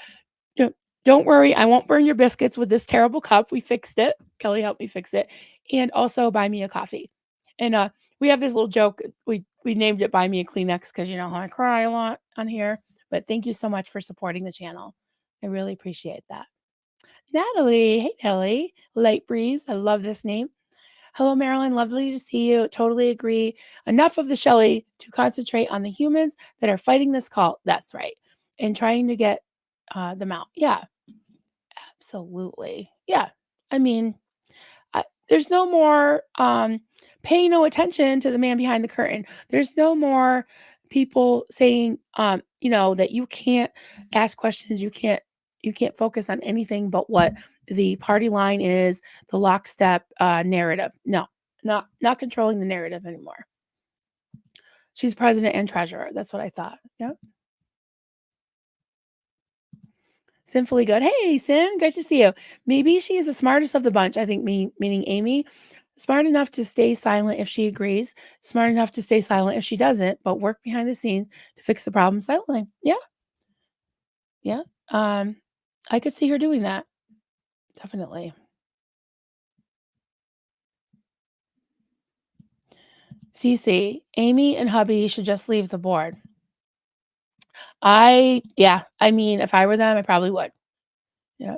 you know, don't worry, I won't burn your biscuits with this terrible cup. We fixed it. Kelly helped me fix it, and also buy me a coffee. And we have this little joke. We named it "Buy Me a Kleenex" because you know how I cry a lot on here. But thank you so much for supporting the channel. I really appreciate that. Natalie, hey Natalie, Light Breeze. I love this name. Hello, Marilyn. Lovely to see you. Totally agree. Enough of the Shelley to concentrate on the humans that are fighting this cult. That's right. And trying to get them out. Yeah, absolutely. Yeah. I mean, there's no more paying no attention to the man behind the curtain. There's no more people saying, that you can't ask questions. You can't focus on anything but what the party line is, the lockstep narrative. No, not controlling the narrative anymore. She's president and treasurer. That's what I thought. Yeah. Sinfully good. Hey, Sin, great to see you. Maybe she is the smartest of the bunch. I think meaning Amy. Smart enough to stay silent if she agrees. Smart enough to stay silent if she doesn't, but work behind the scenes to fix the problem silently. Yeah, yeah. I could see her doing that. Definitely. Cece, Amy and hubby should just leave the board. Yeah. I mean, if I were them, I probably would. Yeah.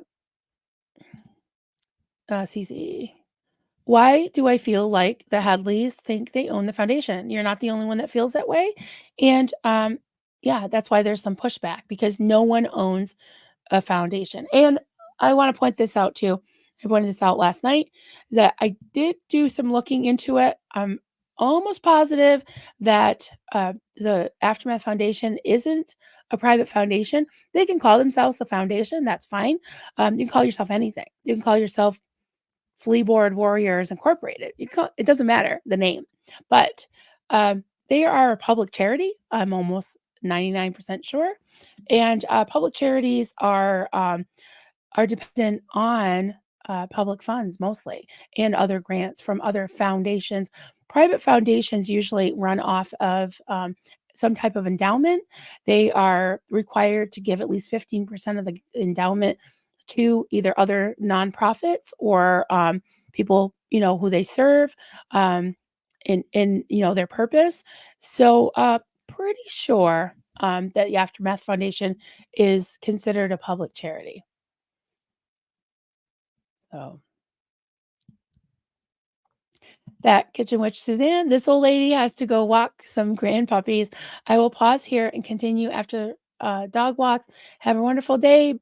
Cece. Why do I feel like the Hadleys think they own the foundation? You're not the only one that feels that way. And yeah, that's why there's some pushback because no one owns a foundation. And I want to point this out too. I pointed this out last night that I did do some looking into it. I'm almost positive that the Aftermath Foundation isn't a private foundation. They can call themselves a foundation. That's fine. You can call yourself anything. You can call yourself Fleaboard Warriors Incorporated. It doesn't matter the name, but they are a public charity. I'm almost 99% sure, and public charities are dependent on public funds mostly and other grants from other foundations. Private foundations usually run off of some type of endowment. They are required to give at least 15% of the endowment to either other nonprofits or people who they serve in their purpose. So pretty sure that the Aftermath Foundation is considered a public charity. So that kitchen witch Suzanne, this old lady has to go walk some grand puppies. I will pause here and continue after dog walks. Have a wonderful day.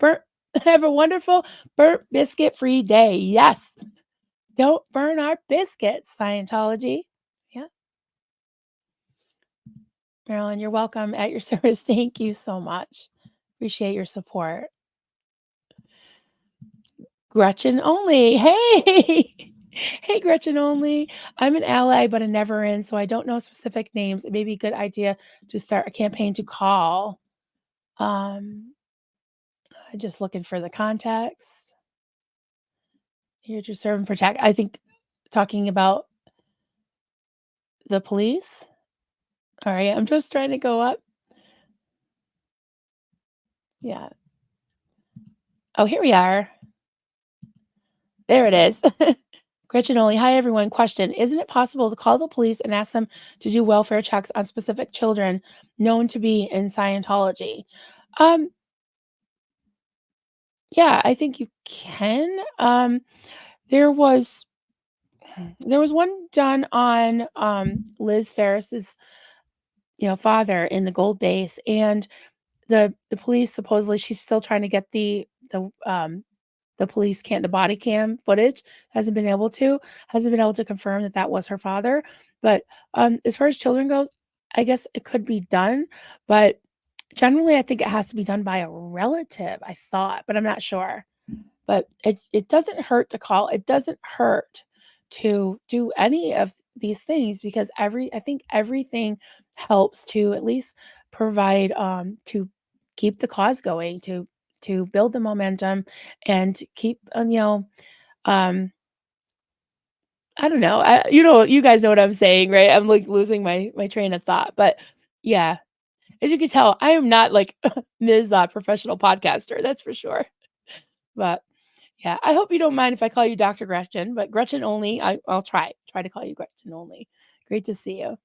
Have a wonderful burnt biscuit free day. Yes. Don't burn our biscuits, Scientology. Yeah. Marilyn, you're welcome at your service. Thank you so much. Appreciate your support. Gretchen only. Hey. Hey, Gretchen only. I'm an ally, but a never in, so I don't know specific names. It may be a good idea to start a campaign to call. I'm just looking for the context. Here to serve and protect. I think talking about the police. All right, I'm just trying to go up. Yeah. Oh, here we are. There it is. Gretchen only. Hi, everyone. Question. Isn't it possible to call the police and ask them to do welfare checks on specific children known to be in Scientology? Um, yeah, I think you can. There was one done on Liz Ferris's father in the gold base, and the police supposedly she's still trying to get the police can't the body cam footage hasn't been able to confirm that was her father. But as far as children goes, I guess it could be done, but generally I think it has to be done by a relative, I thought, but I'm not sure. But it doesn't hurt to call. It doesn't hurt to do any of these things because I think everything helps to at least provide to keep the cause going, to build the momentum and keep um I don't know. You guys know what I'm saying, right? I'm like losing my train of thought. But yeah, as you can tell, I am not like Ms. Professional podcaster, that's for sure. But yeah, I hope you don't mind if I call you Dr. Gretchen, but Gretchen only. I'll try to call you Gretchen only. Great to see you.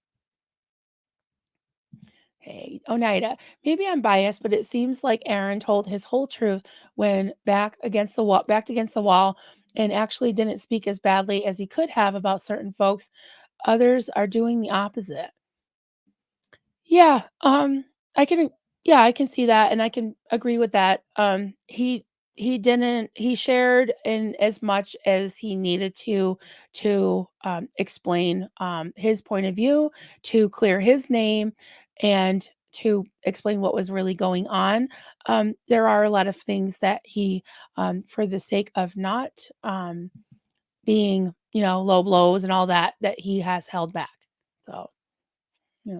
Hey, Oneida. Maybe I'm biased, but it seems like Aaron told his whole truth when backed against the wall and actually didn't speak as badly as he could have about certain folks. Others are doing the opposite. Yeah, I can yeah, I can see that, and I can agree with that. He shared in as much as he needed to explain, his point of view, to clear his name, and to explain what was really going on. There are a lot of things that he, for the sake of not, being, low blows and all that, that he has held back. So, yeah.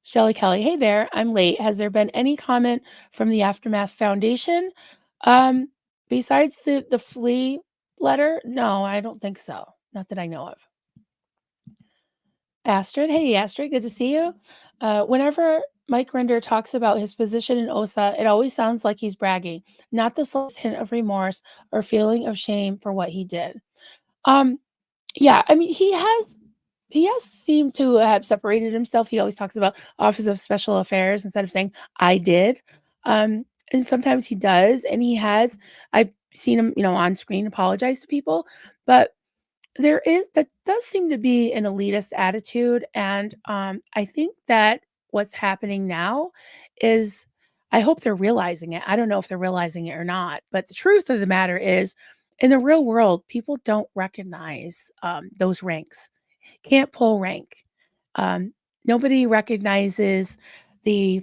Shelly Kelly, hey there, I'm late. Has there been any comment from the Aftermath Foundation? Um, Besides the flea letter? No, I don't think so. Not that I know of. Astrid, hey Astrid, good to see you. Whenever Mike Rinder talks about his position in OSA, it always sounds like he's bragging, not the slightest hint of remorse or feeling of shame for what he did. Um, yeah, I mean, he has seemed to have separated himself. He always talks about Office of Special Affairs instead of saying I did. And sometimes he does, and he has. I've seen him, on screen apologize to people, but that does seem to be an elitist attitude, and I think that what's happening now is, I hope they're realizing it. I don't know if they're realizing it or not, but the truth of the matter is, in the real world, people don't recognize those ranks. Can't pull rank. Um, Nobody recognizes the,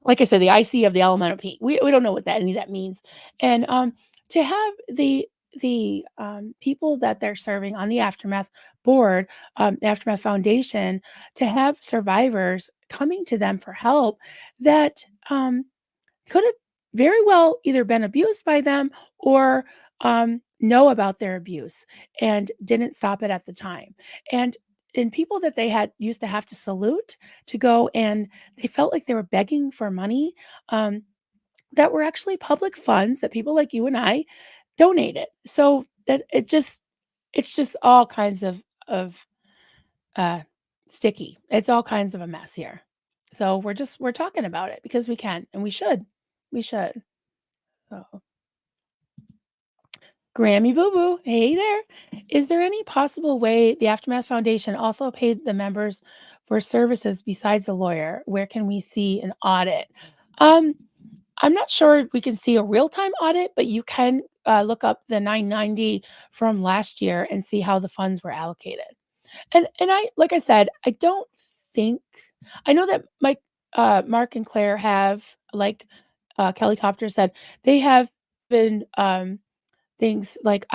like I said, the IC of the elemental P. We don't know what any of that means. And to have the people that they're serving on the Aftermath board, the Aftermath Foundation, to have survivors coming to them for help that could have very well either been abused by them or know about their abuse and didn't stop it at the time. And in people that they had used to have to salute to go, and they felt like they were begging for money, um, that were actually public funds that people like you and I donated. So that it's just all kinds of uh sticky. It's all kinds of a mess here. So we're talking about it because we can, and we should. We should. So, Grammy Boo Boo, hey there. Is there any possible way the Aftermath Foundation also paid the members for services besides a lawyer? Where can we see an audit? Um, I'm not sure we can see a real-time audit, but you can look up the 990 from last year and see how the funds were allocated. And I, like I said, I don't think, I know that Mark and Claire have, like Kelly Copter said, they have been things like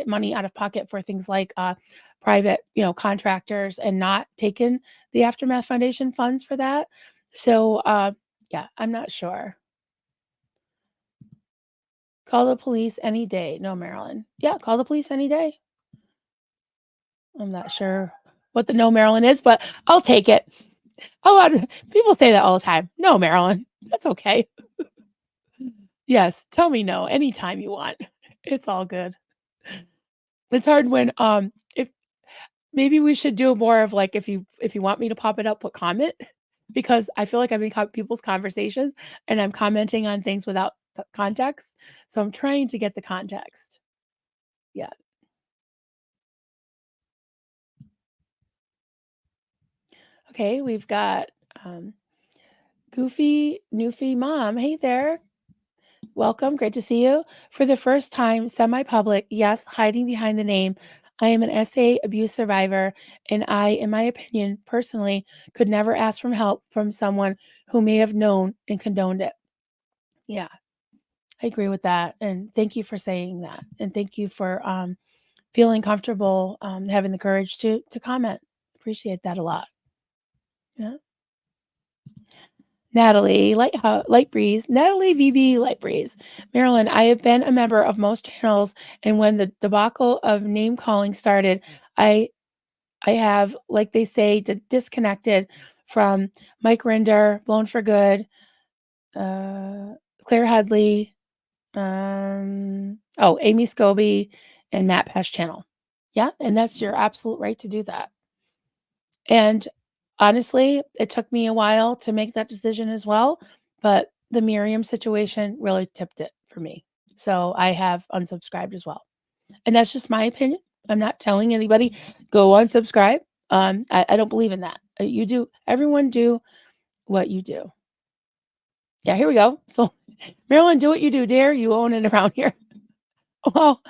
money out of pocket for things like private, contractors, and not taken the Aftermath Foundation funds for that. So yeah, I'm not sure. Call the police any day. No, Marilyn. Yeah, call the police any day. I'm not sure what the no Marilyn is, but I'll take it. People say that all the time. No, Marilyn. That's okay. Yes, tell me no anytime you want. It's all good. It's hard when if maybe we should do more of, like, if you want me to pop it up, put comment, because I feel like I'm in people's conversations and I'm commenting on things without context. So I'm trying to get the context. Yeah. Okay, we've got um Goofy Newfie Mom. Hey there. Welcome. Great to see you. For the first time, semi public, yes, hiding behind the name. I am an SA abuse survivor, and I, in my opinion, personally, could never ask for help from someone who may have known and condoned it. Yeah, I agree with that. And thank you for saying that. And thank you for feeling comfortable, having the courage to comment. Appreciate that a lot. Yeah. Natalie, Light Breeze, Natalie VB Light Breeze. Marilyn, I have been a member of most channels, and when the debacle of name calling started, I I have, like they say, disconnected from Mike Rinder, Blown for Good, Claire Headley, Amy Scobie, and Matt Pesh channel. Yeah, and that's your absolute right to do that. And honestly, it took me a while to make that decision as well, but the Miriam situation really tipped it for me. So I have unsubscribed as well. And that's just my opinion. I'm not telling anybody go unsubscribe. I don't believe in that. You do, everyone do what you do. Yeah, here we go. So Marilyn, do what you do, dare you own it around here. Well,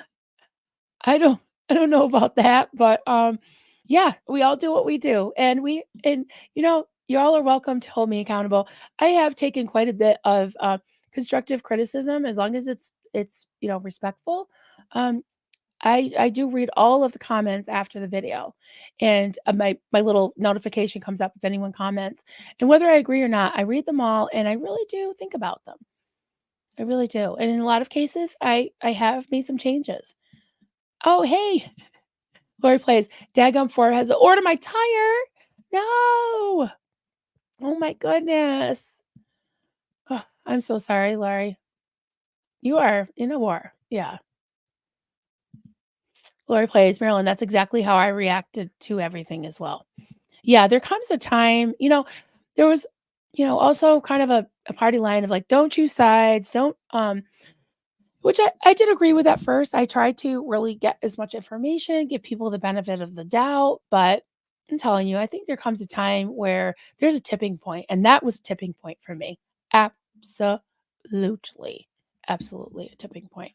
I don't I don't know about that, but yeah, we all do what we do. And you all are welcome to hold me accountable. I have taken quite a bit of constructive criticism as long as it's respectful. Um I do read all of the comments after the video, and my little notification comes up if anyone comments. And whether I agree or not, I read them all, and I really do think about them. I really do. And in a lot of cases, I have made some changes. Oh, hey, Lori plays. Daggum 4 has to order my tire. No. Oh my goodness. Oh, I'm so sorry, Lori. You are in a war. Yeah. Lori plays Marilyn. That's exactly how I reacted to everything as well. Yeah, there comes a time, there was, also kind of a party line of like, don't choose sides, don't, which I did agree with at first. I tried to really get as much information, give people the benefit of the doubt. But I'm telling you, I think there comes a time where there's a tipping point, and that was a tipping point for me. Absolutely. Absolutely a tipping point.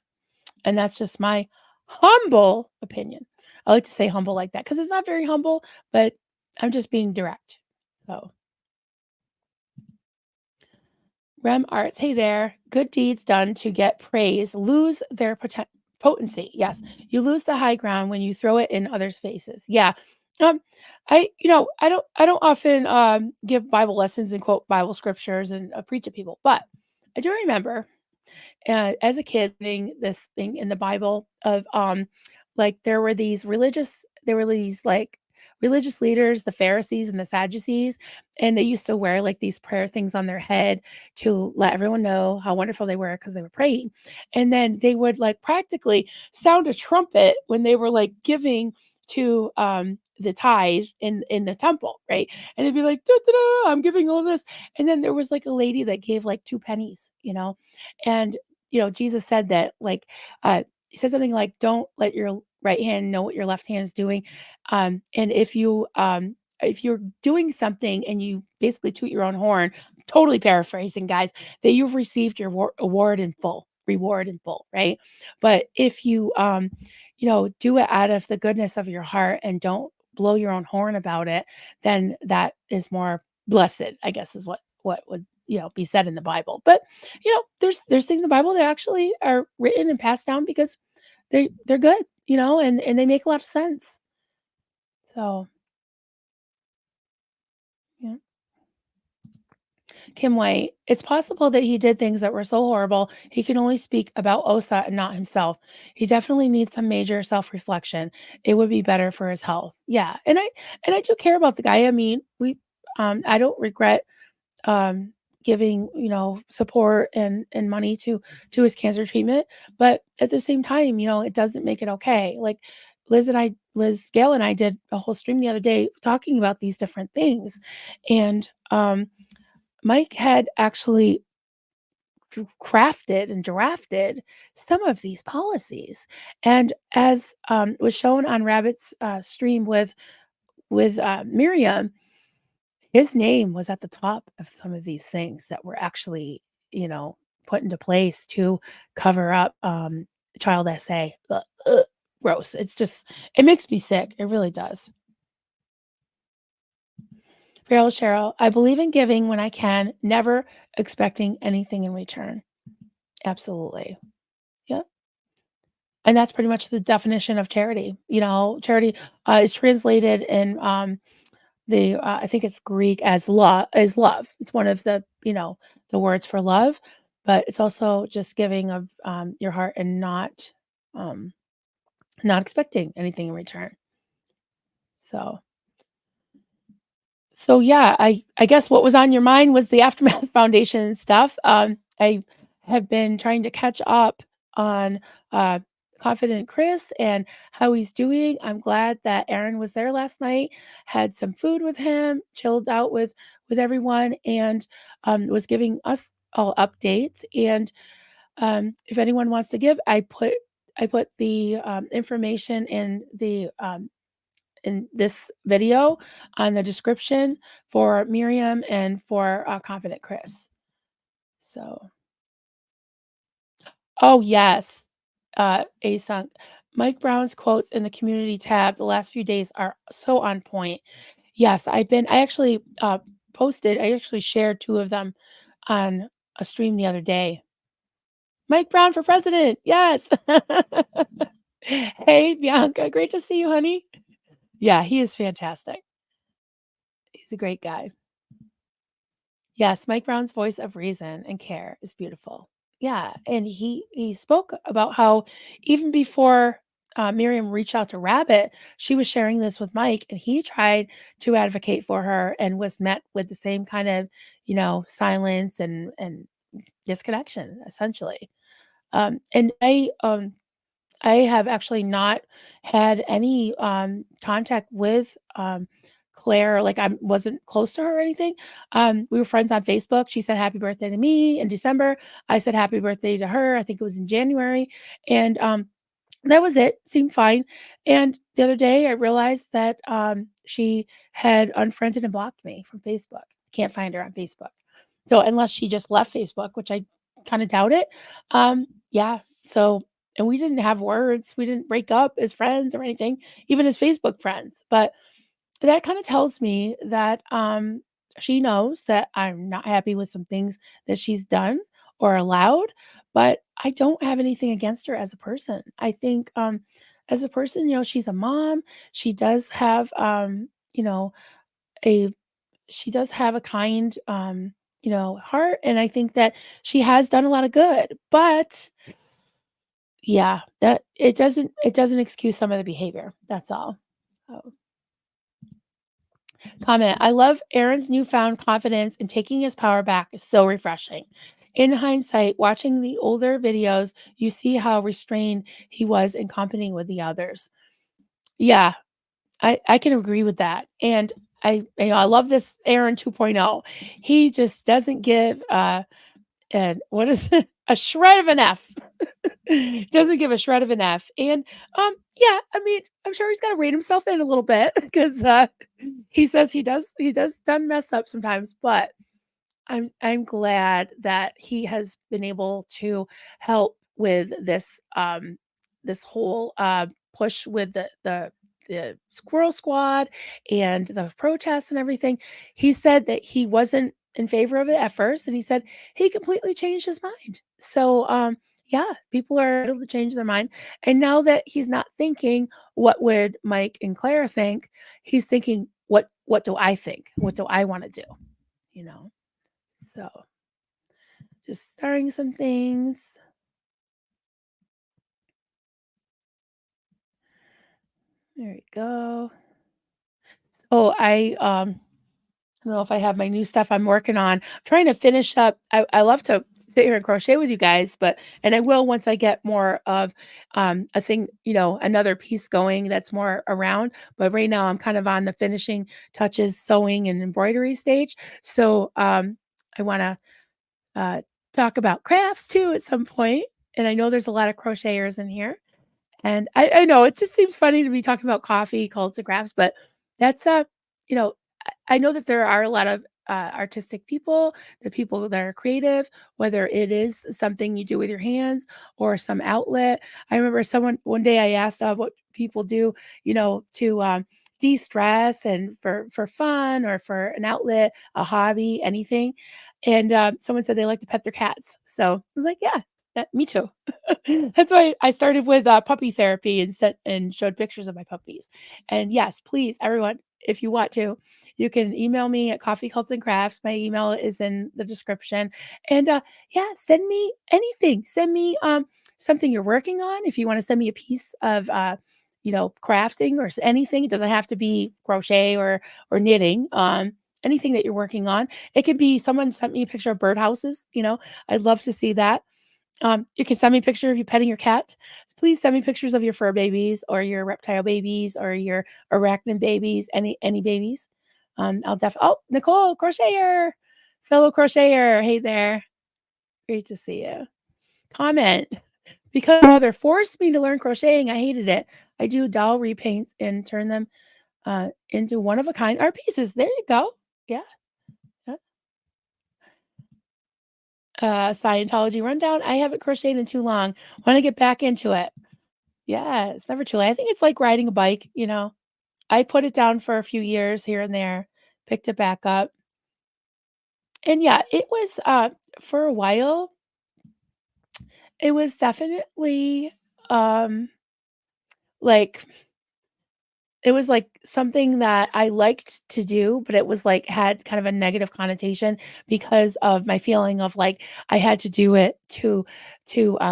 And that's just my humble opinion. I like to say humble like that because it's not very humble, but I'm just being direct. So, Rem Arts, hey there. Good deeds done to get praise lose their potency. Yes, you lose the high ground when you throw it in others' faces. Yeah. Um, I don't often give Bible lessons and quote Bible scriptures and preach at people, but I do remember as a kid reading this thing in the Bible of like there were these like religious leaders, the Pharisees and the Sadducees, and they used to wear like these prayer things on their head to let everyone know how wonderful they were because they were praying. And then they would like practically sound a trumpet when they were like giving to the tithe in the temple, right? And they'd be like, "Da, da, da, I'm giving all this." And then there was like a lady that gave like 2 pennies, and Jesus said that, like, he said something like, "Don't let your right hand know what your left hand is doing." And if you're doing something and you basically toot your own horn, totally paraphrasing, guys, that you've received your reward in full, right? But if you, do it out of the goodness of your heart and don't blow your own horn about it, then that is more blessed, I guess, is what would be said in the Bible. But there's things in the Bible that actually are written and passed down because they're good, and they make a lot of sense. So, yeah. Kim White, it's possible that he did things that were so horrible, he can only speak about Osa and not himself. He definitely needs some major self-reflection. It would be better for his health. Yeah. And I do care about the guy. I mean, I don't regret um, giving support and money to his cancer treatment, but at the same time, it doesn't make it okay. Like Liz Gale and I did a whole stream the other day talking about these different things, and Mike had actually crafted and drafted some of these policies, and as was shown on Rabbit's stream with Miriam, his name was at the top of some of these things that were actually, you know, put into place to cover up, child SA. Ugh, gross. It makes me sick. It really does. Farrell Cheryl, I believe in giving when I can, never expecting anything in return. Absolutely. Yeah. And that's pretty much the definition of charity. Charity is translated in I think it's Greek as love. It's one of the words for love, but it's also just giving of your heart and um, not expecting anything in return. So yeah, I guess what was on your mind was the Aftermath Foundation stuff. I have been trying to catch up on uh, Confident Chris and how he's doing. I'm glad that Aaron was there last night, had some food with him, chilled out with everyone, and was giving us all updates. And If anyone wants to give, I put the information in this video on the description for Miriam and for Confident Chris. So, oh yes, Asunk. Mike Brown's quotes in the community tab the last few days are so on point. Yes, I actually I actually shared two of them on a stream the other day. Mike Brown for president. Yes. Hey, Bianca. Great to see you, honey. Yeah, he is fantastic. He's a great guy. Yes, Mike Brown's voice of reason and care is beautiful. Yeah, and he spoke about how even before Miriam reached out to Rabbit, she was sharing this with Mike, and he tried to advocate for her and was met with the same kind of, silence and disconnection, essentially. And I have actually not had any, contact with, Claire, like, I wasn't close to her or anything. We were friends on Facebook. She said happy birthday to me in December. I said happy birthday to her. I think it was in January, and, that was it, seemed fine, and the other day, I realized that, she had unfriended and blocked me from Facebook. Can't find her on Facebook. So, unless she just left Facebook, which I kinda doubt it, yeah, so and we didn't have words, we didn't break up as friends or anything, even as Facebook friends, but that kinda tells me that, she knows that I'm not happy with some things that she's done or allowed, but I don't have anything against her as a person. I think, as a person, she's a mom, she does have, a she does have a kind, heart, and I think that she has done a lot of good, but yeah, that it doesn't excuse some of the behavior, that's all. Oh. Comment, I love Aaron's newfound confidence in taking his power back is so refreshing. In hindsight, watching the older videos, you see how restrained he was in company with the others. Yeah, I can agree with that. And I love this Aaron 2.0. He just doesn't give and what is it? A shred of an F. Doesn't give a shred of an F. And yeah, I mean, I'm sure he's got to rein himself in a little bit because he says he does done mess up sometimes, but I'm glad that he has been able to help with this whole push with the squirrel squad and the protests and everything. He said that he wasn't in favor of it at first, and he said he completely changed his mind. So yeah, people are able to change their mind. And now that he's not thinking what would Mike and Claire think, he's thinking what do I think? What do I want to do? You know? So, just starting some things. There we go. Oh, I don't know if I have my new stuff I'm working on. I'm trying to finish up. I love to sit here and crochet with you guys, and I will once I get more of a thing, another piece going that's more around. But right now I'm kind of on the finishing touches, sewing and embroidery stage. So I want to talk about crafts too at some point. And I know there's a lot of crocheters in here. And I know it just seems funny to be talking about coffee, cults, and crafts, but that's you know, I know that there are a lot of artistic people, the people that are creative, whether it is something you do with your hands or some outlet. I remember someone one day I asked what people do, to de-stress and for fun or for an outlet, a hobby, anything. And someone said they like to pet their cats. So I was like, yeah, me too. That's why I started with puppy therapy and sent and showed pictures of my puppies. And yes, please, everyone, if you want to, you can email me at Coffee Cults and Crafts. My email is in the description. And yeah, send me anything. Send me something you're working on. If you want to send me a piece of crafting or anything, it doesn't have to be crochet or knitting. Anything that you're working on. It could be someone sent me a picture of birdhouses. I'd love to see that. You can send me a picture of you petting your cat. Please send me pictures of your fur babies or your reptile babies or your arachnid babies, any babies. I'll definitely. Oh, Nicole, crocheter, fellow crocheter. Hey there. Great to see you. comment because my mother forced me to learn crocheting. I hated it. I do doll repaints and turn them into one of a kind art pieces. There you go. Yeah. Yeah. Scientology rundown. I haven't crocheted in too long. Want to get back into it. Yeah, it's never too late. I think it's like riding a bike, you know. I put it down for a few years here and there, picked it back up. And yeah, it was for a while, it was definitely um like it was like something that I liked to do, but it was like had kind of a negative connotation because of my feeling of like I had to do it to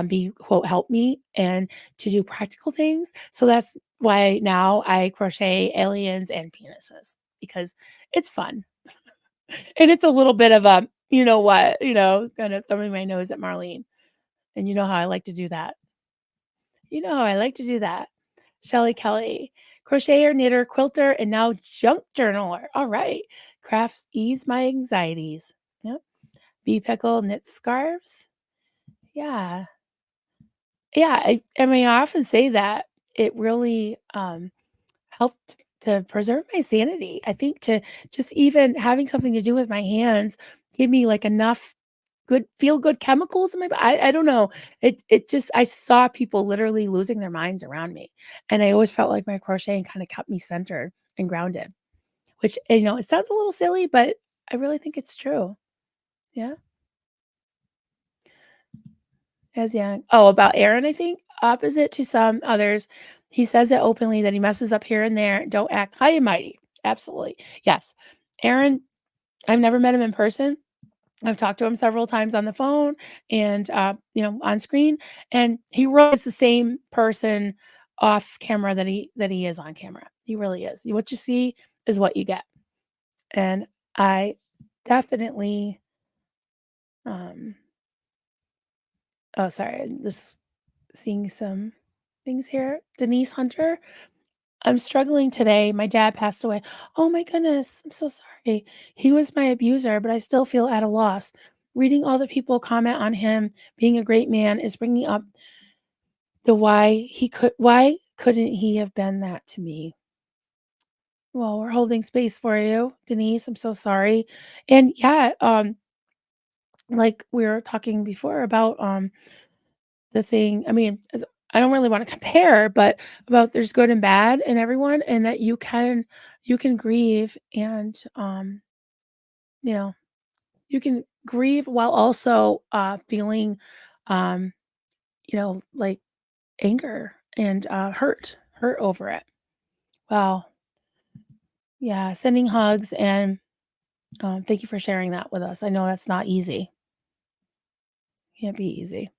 be quote help me and to do practical things. So that's why now I crochet aliens and penises because it's fun. And it's a little bit of a you know what, kind of thumbing my nose at Marlene. And you know how I like to do that. You know how I like to do that. Shelley Kelly, crocheter, knitter, quilter, and now junk journaler. All right. Crafts ease my anxieties. Yep. Bee pickle knits scarves. Yeah. Yeah. I mean, I often say that it really helped to preserve my sanity. I think to just even having something to do with my hands gave me like enough good feel good chemicals in my I don't know. It just I saw people literally losing their minds around me, and I always felt like my crocheting kinda kept me centered and grounded, which, it sounds a little silly, but I really think it's true. Yeah, as young about Aaron, I think, opposite to some others, he says it openly that he messes up here and there, don't act high and mighty. Absolutely. Yes. Aaron, I've never met him in person. I've talked to him several times on the phone and, on screen, and he really is the same person off camera that he is on camera. He really is. What you see is what you get, and I definitely, um oh, sorry, I'm just seeing some things here. Denise Hunter, I'm struggling today. My dad passed away. Oh my goodness. I'm so sorry. He was my abuser, but I still feel at a loss. Reading all the people comment on him being a great man is bringing up the why couldn't he have been that to me? Well, we're holding space for you, Denise. I'm so sorry. And yeah, like we were talking before about the thing. I mean, I don't really want to compare, but about there's good and bad in everyone, and that you can grieve and you know you can grieve while also feeling um like anger and hurt over it. Wow. Yeah. Sending hugs and thank you for sharing that with us. I know that's not easy. Can't be easy.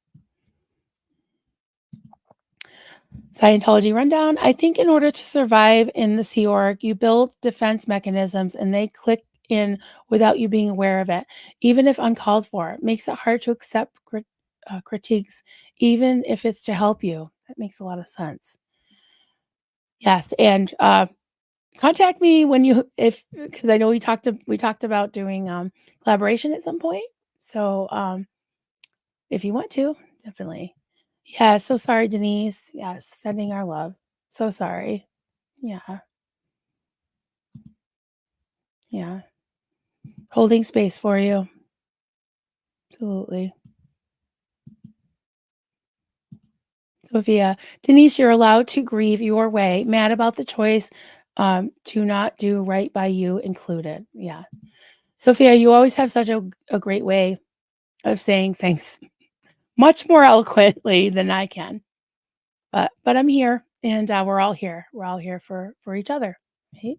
Scientology rundown. I think in order to survive in the Sea Org, you build defense mechanisms and they click in without you being aware of it, even if uncalled for. It makes it hard to accept critiques, even if it's to help you. That makes a lot of sense. Yes, and contact me when you if because I know we talked about doing collaboration at some point. So if you want to, definitely. Yeah, so sorry, Denise. Yes, sending our love. So sorry. Yeah, yeah. Holding space for you. Absolutely. Sophia, Denise, you're allowed to grieve your way. Mad about the choice to not do right by you included. Yeah. Sophia, you always have such a great way of saying things much more eloquently than I can. But I'm here and we're all here. We're all here for each other. Right?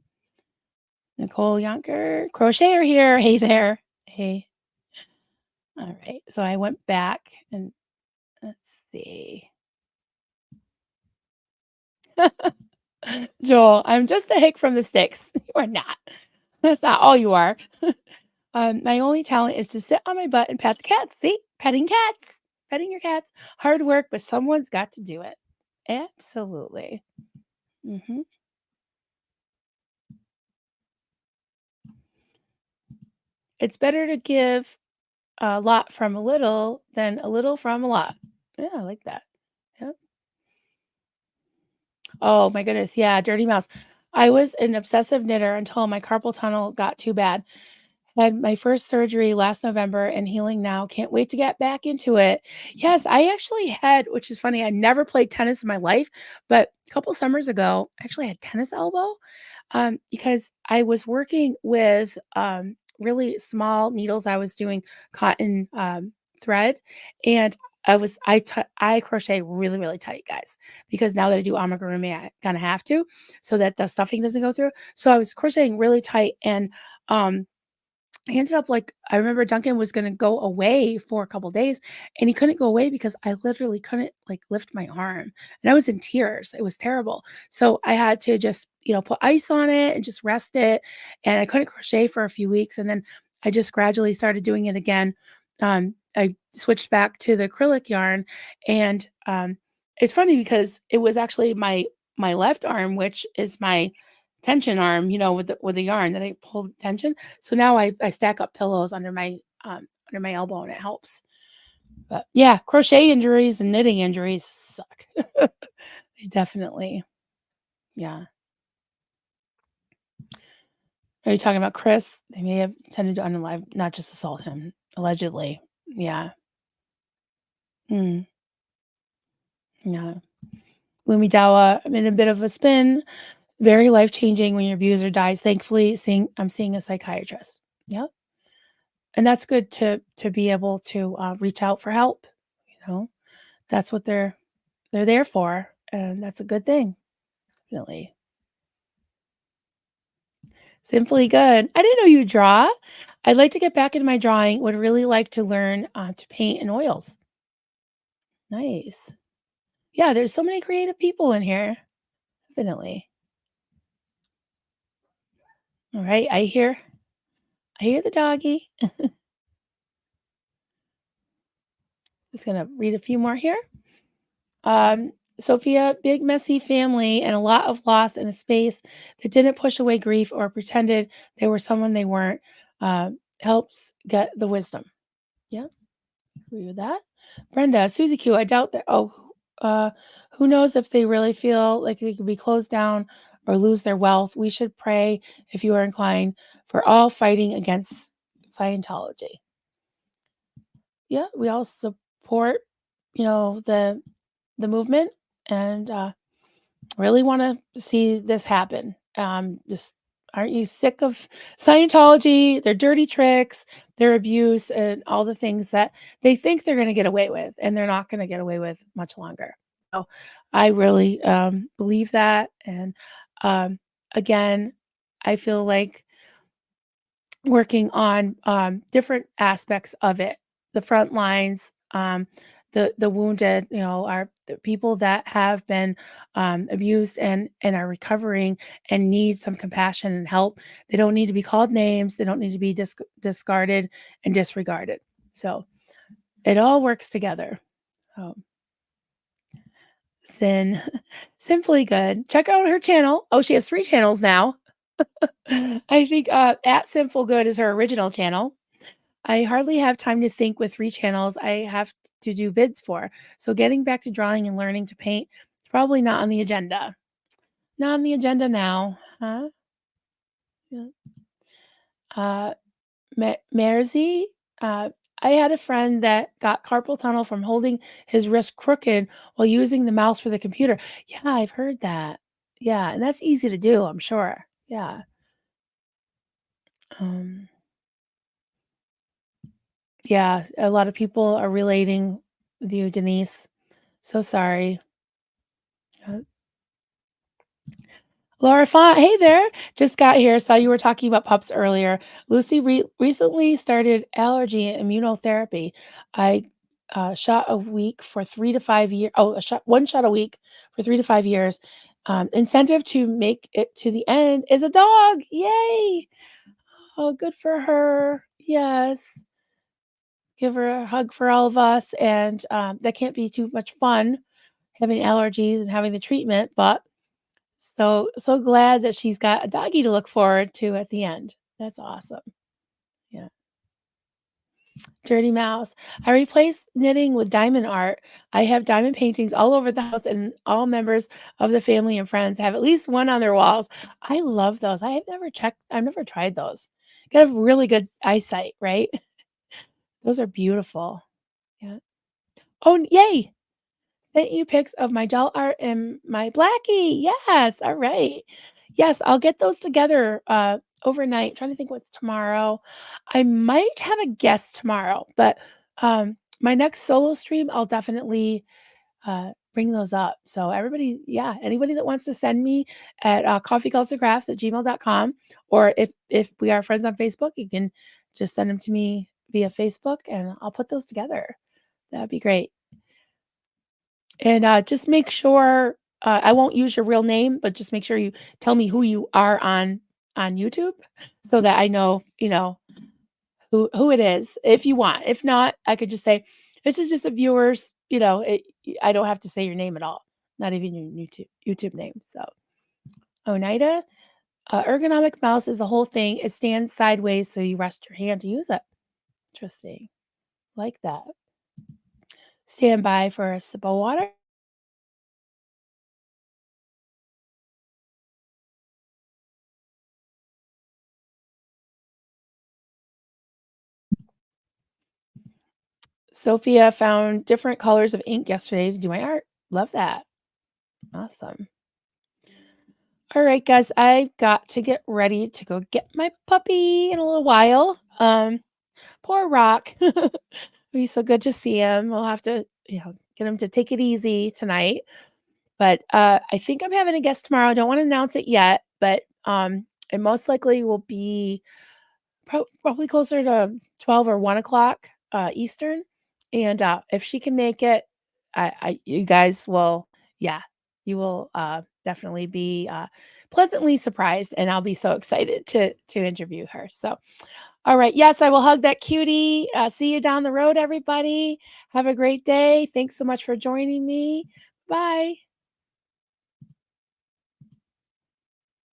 Nicole Yonker, crocheter here. Hey there. Hey. All right. So I went back and let's see. Joel, I'm just a hick from the sticks. You are not. That's not all you are. My only talent is to sit on my butt and pet the cats. See, petting cats, petting your cats. Hard work, but someone's got to do it. Absolutely. Hmm. It's better to give a lot from a little than a little from a lot. Yeah, I like that. Yep. Oh my goodness, yeah, dirty mouse. I was an obsessive knitter until my carpal tunnel got too bad. Had my first surgery last November and healing now. Can't wait to get back into it. Yes, I actually had, which is funny, I never played tennis in my life, but a couple summers ago, I actually had tennis elbow because I was working with really small needles. I was doing cotton thread, and I crochet really really tight, guys, because now that I do amigurumi, I kind of have to, so that the stuffing doesn't go through. So I was crocheting really tight, and I ended up like I remember Duncan was gonna go away for a couple days, and he couldn't go away because I literally couldn't, like, lift my arm, and I was in tears. It was terrible. So I had to just, put ice on it and just rest it, and I couldn't crochet for a few weeks, and then I just gradually started doing it again. I switched back to the acrylic yarn, and, it's funny because it was actually my left arm, which is my tension arm, with the yarn that I pull the tension. So now I stack up pillows under my elbow, and it helps. But yeah, crochet injuries and knitting injuries suck. Definitely. Yeah. Are you talking about Chris? They may have intended to unalive, not just assault him, allegedly. Yeah. Mm, yeah. Lumi Dawa, I'm in a bit of a spin. Very life changing when your abuser dies. Thankfully, I'm seeing a psychiatrist. Yep. And that's good to be able to reach out for help. You know, that's what they're there for, and that's a good thing, definitely. Simply good. I didn't know you draw. I'd like to get back into my drawing, would really like to learn, to paint in oils. Nice. Yeah, there's so many creative people in here. Definitely. All right, I hear the doggy. Just gonna read a few more here. Um, Sophia, big messy family and a lot of loss in a space that didn't push away grief or pretended they were someone they weren't, helps get the wisdom. Yeah, agree with that. Brenda, Susie Q, I doubt that. Oh, uh, who knows if they really feel like they could be closed down or lose their wealth. We should pray, if you are inclined, for all fighting against Scientology. Yeah, we all support, the movement, and really want to see this happen. Just aren't you sick of Scientology, their dirty tricks, their abuse, and all the things that they think they're going to get away with, and they're not going to get away with much longer. So I really believe that. And um, again, I feel like working on different aspects of it, the front lines, the wounded, are the people that have been abused and are recovering and need some compassion and help. They don't need to be called names. They don't need to be discarded and disregarded. So it all works together. Um, Sin, simply good. Check out her channel. Oh, she has 3 channels now. I think at Sinful Good is her original channel. I hardly have time to think with 3 channels I have to do vids for. So getting back to drawing and learning to paint is probably not on the agenda. Not on the agenda now, huh? Yeah. Uh, Mersey, uh, I had a friend that got carpal tunnel from holding his wrist crooked while using the mouse for the computer. Yeah, I've heard that. Yeah, and that's easy to do, I'm sure. Yeah. Um, yeah, a lot of people are relating with you, Denise. So sorry. Uh, Laura Font, hey there. Just got here. Saw you were talking about pups earlier. Lucy recently started allergy immunotherapy. I shot a week for 3 to 5 years. Oh, one shot a week for 3 to 5 years. Incentive to make it to the end is a dog. Yay! Oh, good for her. Yes. Give her a hug for all of us. And that can't be too much fun having allergies and having the treatment, but so glad that she's got a doggy to look forward to at the end. That's awesome. Yeah. Dirty Mouse. I replaced knitting with diamond art. I have diamond paintings all over the house, and all members of the family and friends have at least one on their walls. I love those. I have never checked, I've never tried those. Got to have really good eyesight, right? Those are beautiful. Yeah. Oh, yay. Sent you pics of my doll art and my Blackie. Yes. All right. Yes, I'll get those together overnight. Trying to think what's tomorrow. I might have a guest tomorrow, but my next solo stream, I'll definitely bring those up. So everybody, yeah, anybody that wants to send me at coffeeculturecrafts@gmail.com, or if we are friends on Facebook, you can just send them to me via Facebook and I'll put those together. That'd be great. And, just make sure, I won't use your real name, but just make sure you tell me who you are on YouTube so that I know, who it is if you want. If not, I could just say, "This is just a viewer's," I don't have to say your name at all, not even your YouTube name, so Oneida, ergonomic mouse is a whole thing. It stands sideways so you rest your hand to use it. Interesting. Like that. Stand by for a sip of water. Sophia found different colors of ink yesterday to do my art. Love that. Awesome. All right, guys, I've got to get ready to go get my puppy in a little while. Poor Rock. It'd be so good to see him. We'll have to, get him to take it easy tonight. But I think I'm having a guest tomorrow. I don't want to announce it yet, but it most likely will be probably closer to 12 or 1 o'clock Eastern. And if she can make it, you guys will, yeah, you will definitely be pleasantly surprised, and I'll be so excited to interview her. So, all right, yes, I will hug that cutie. See you down the road, everybody. Have a great day. Thanks so much for joining me. Bye.